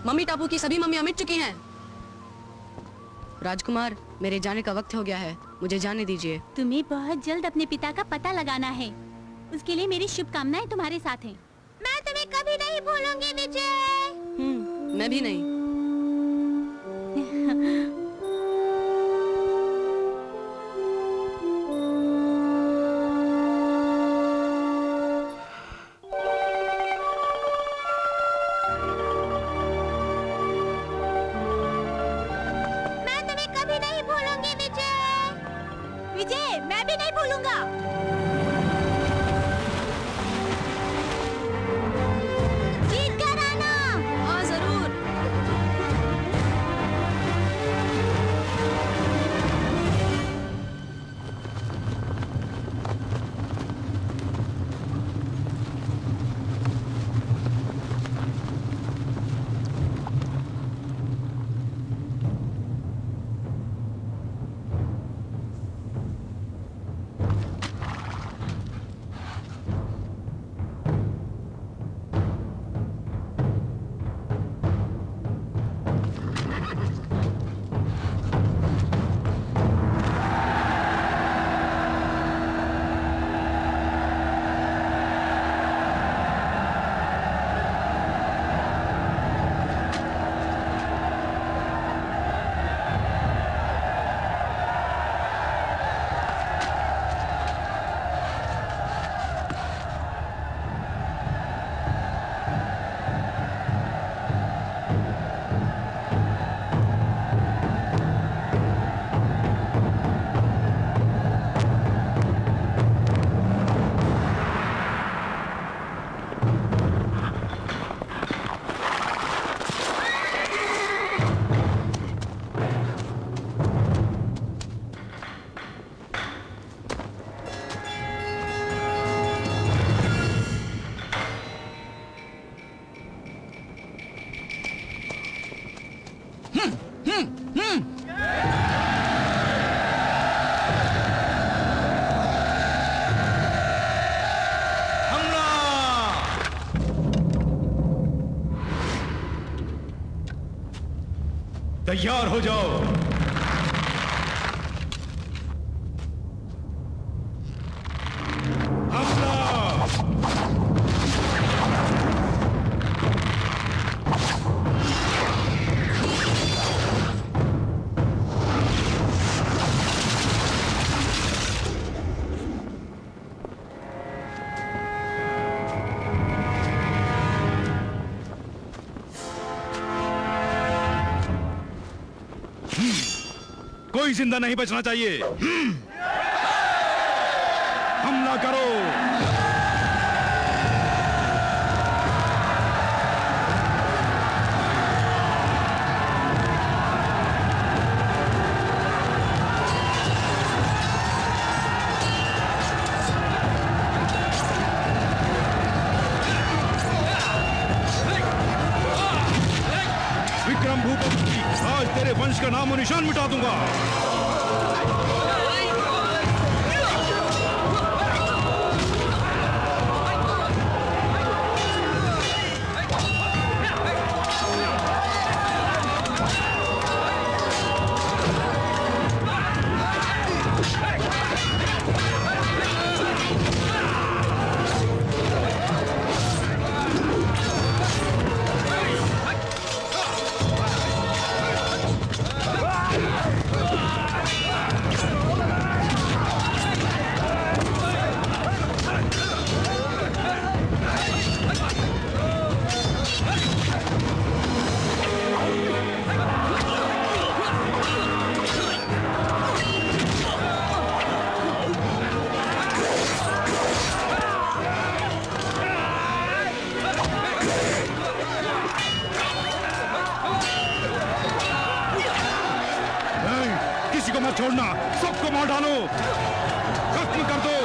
मम्मी टापू की सभी मम्मियाँ मिट चुकी हैं। राजकुमार, मेरे जाने का वक्त हो गया है, मुझे जाने दीजिए। तुम्हें बहुत जल्द अपने पिता का पता लगाना है, उसके लिए मेरी शुभकामनाएं तुम्हारे साथ हैं। मैं तुम्हें कभी नहीं भूलूंगी विजय। मैं भी नहीं। विजय, मैं भी नहीं भूलूंगा। जीत कर आना। हाँ जरूर। तैयार हो जाओ। Hmm. कोई जिंदा नहीं बचना चाहिए। हमला करो। विक्रम भूपति, आज तेरे वंश का नामो निशान मिटा दूंगा। किसी को मत छोड़ना, सबको मार डालो, खत्म कर दो।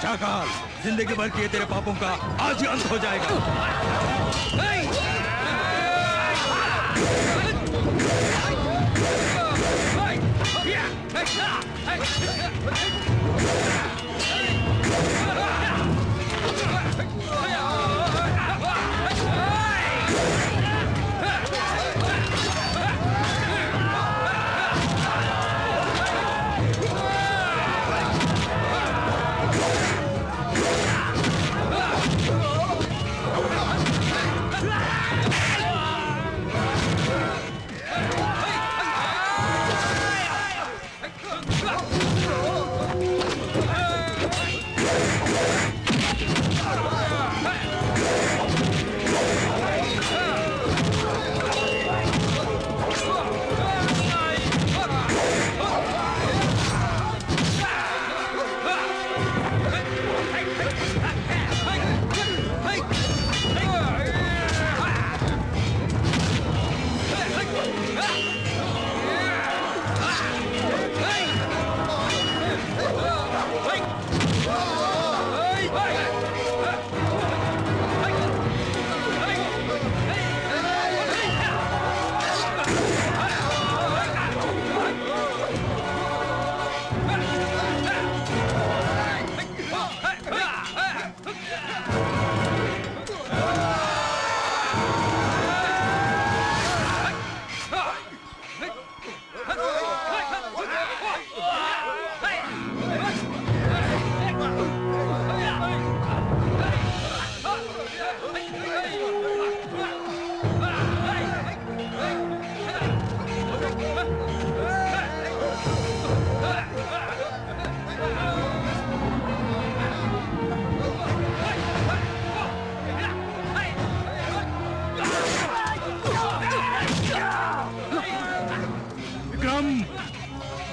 शाकाल, जिंदगी भर किए तेरे पापों का आज ही अंत हो जाएगा।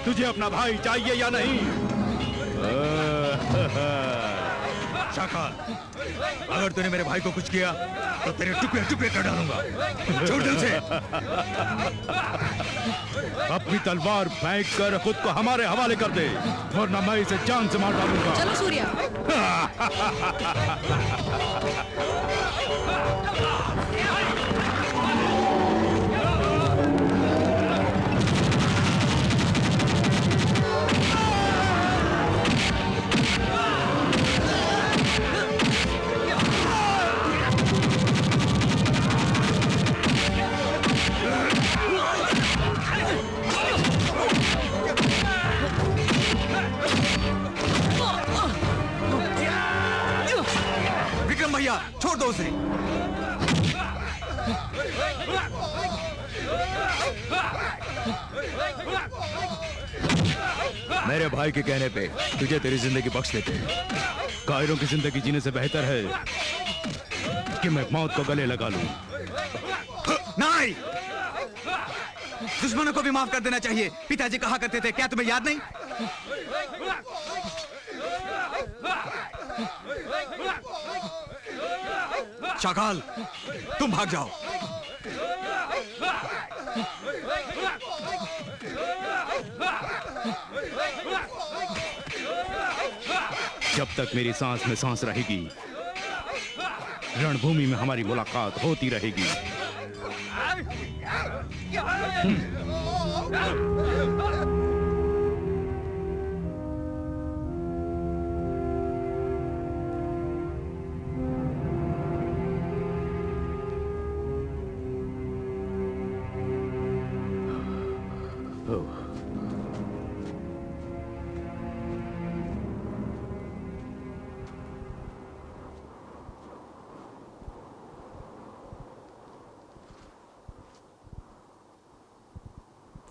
तुझे अपना भाई चाहिए या नहीं? शाकाल, अगर तूने मेरे भाई को कुछ किया तो तेरे टुकड़े टुकड़े कर डालूंगा। छोड़ दिल से। अपनी तलवार फेंक कर खुद को हमारे हवाले कर दे, वरना मैं इसे जान से मार डालूंगा। चलो सूर्या। भैया छोड़ दो उसे। मेरे भाई के कहने पे तुझे तेरी जिंदगी बख्श देते हैं। कायरों की जिंदगी जीने से बेहतर है कि मैं मौत को गले लगा लूं। नहीं, दुश्मनों को भी माफ कर देना चाहिए। पिताजी कहा करते थे, क्या तुम्हें याद नहीं? शाकाल, तुम भाग जाओ। जब तक मेरी सांस में सांस रहेगी, रणभूमि में हमारी मुलाकात होती रहेगी।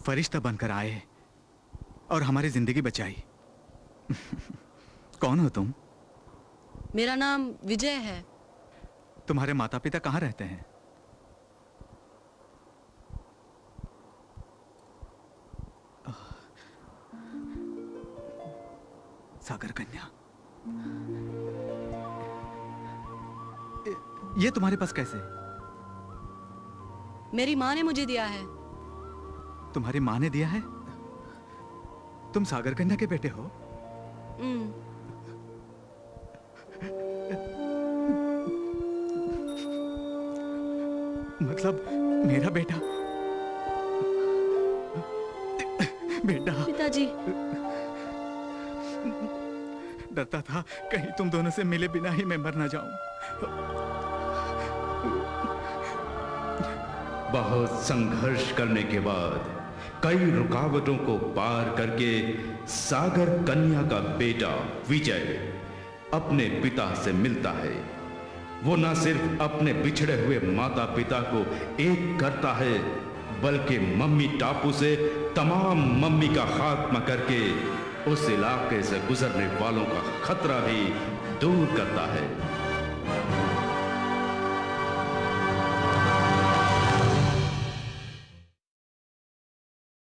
फरिश्ता बनकर आए और हमारी जिंदगी बचाई। कौन हो तुम? मेरा नाम विजय है। तुम्हारे माता पिता कहाँ रहते हैं? सागर कन्या, ये तुम्हारे पास कैसे? मेरी माँ ने मुझे दिया है। तुम्हारी माँ ने दिया है? तुम सागर कन्या के बेटे हो? मतलब मेरा बेटा? बेटा। पिताजी। डरता था कहीं तुम दोनों से मिले बिना ही मैं मर ना जाऊं। बहुत संघर्ष करने के बाद, कई रुकावटों को पार करके सागर कन्या का बेटा विजय अपने पिता से मिलता है। वो न सिर्फ अपने बिछड़े हुए माता पिता को एक करता है, बल्कि मम्मी टापू से तमाम मम्मी का खात्मा करके उस इलाके से गुजरने वालों का खतरा भी दूर करता है।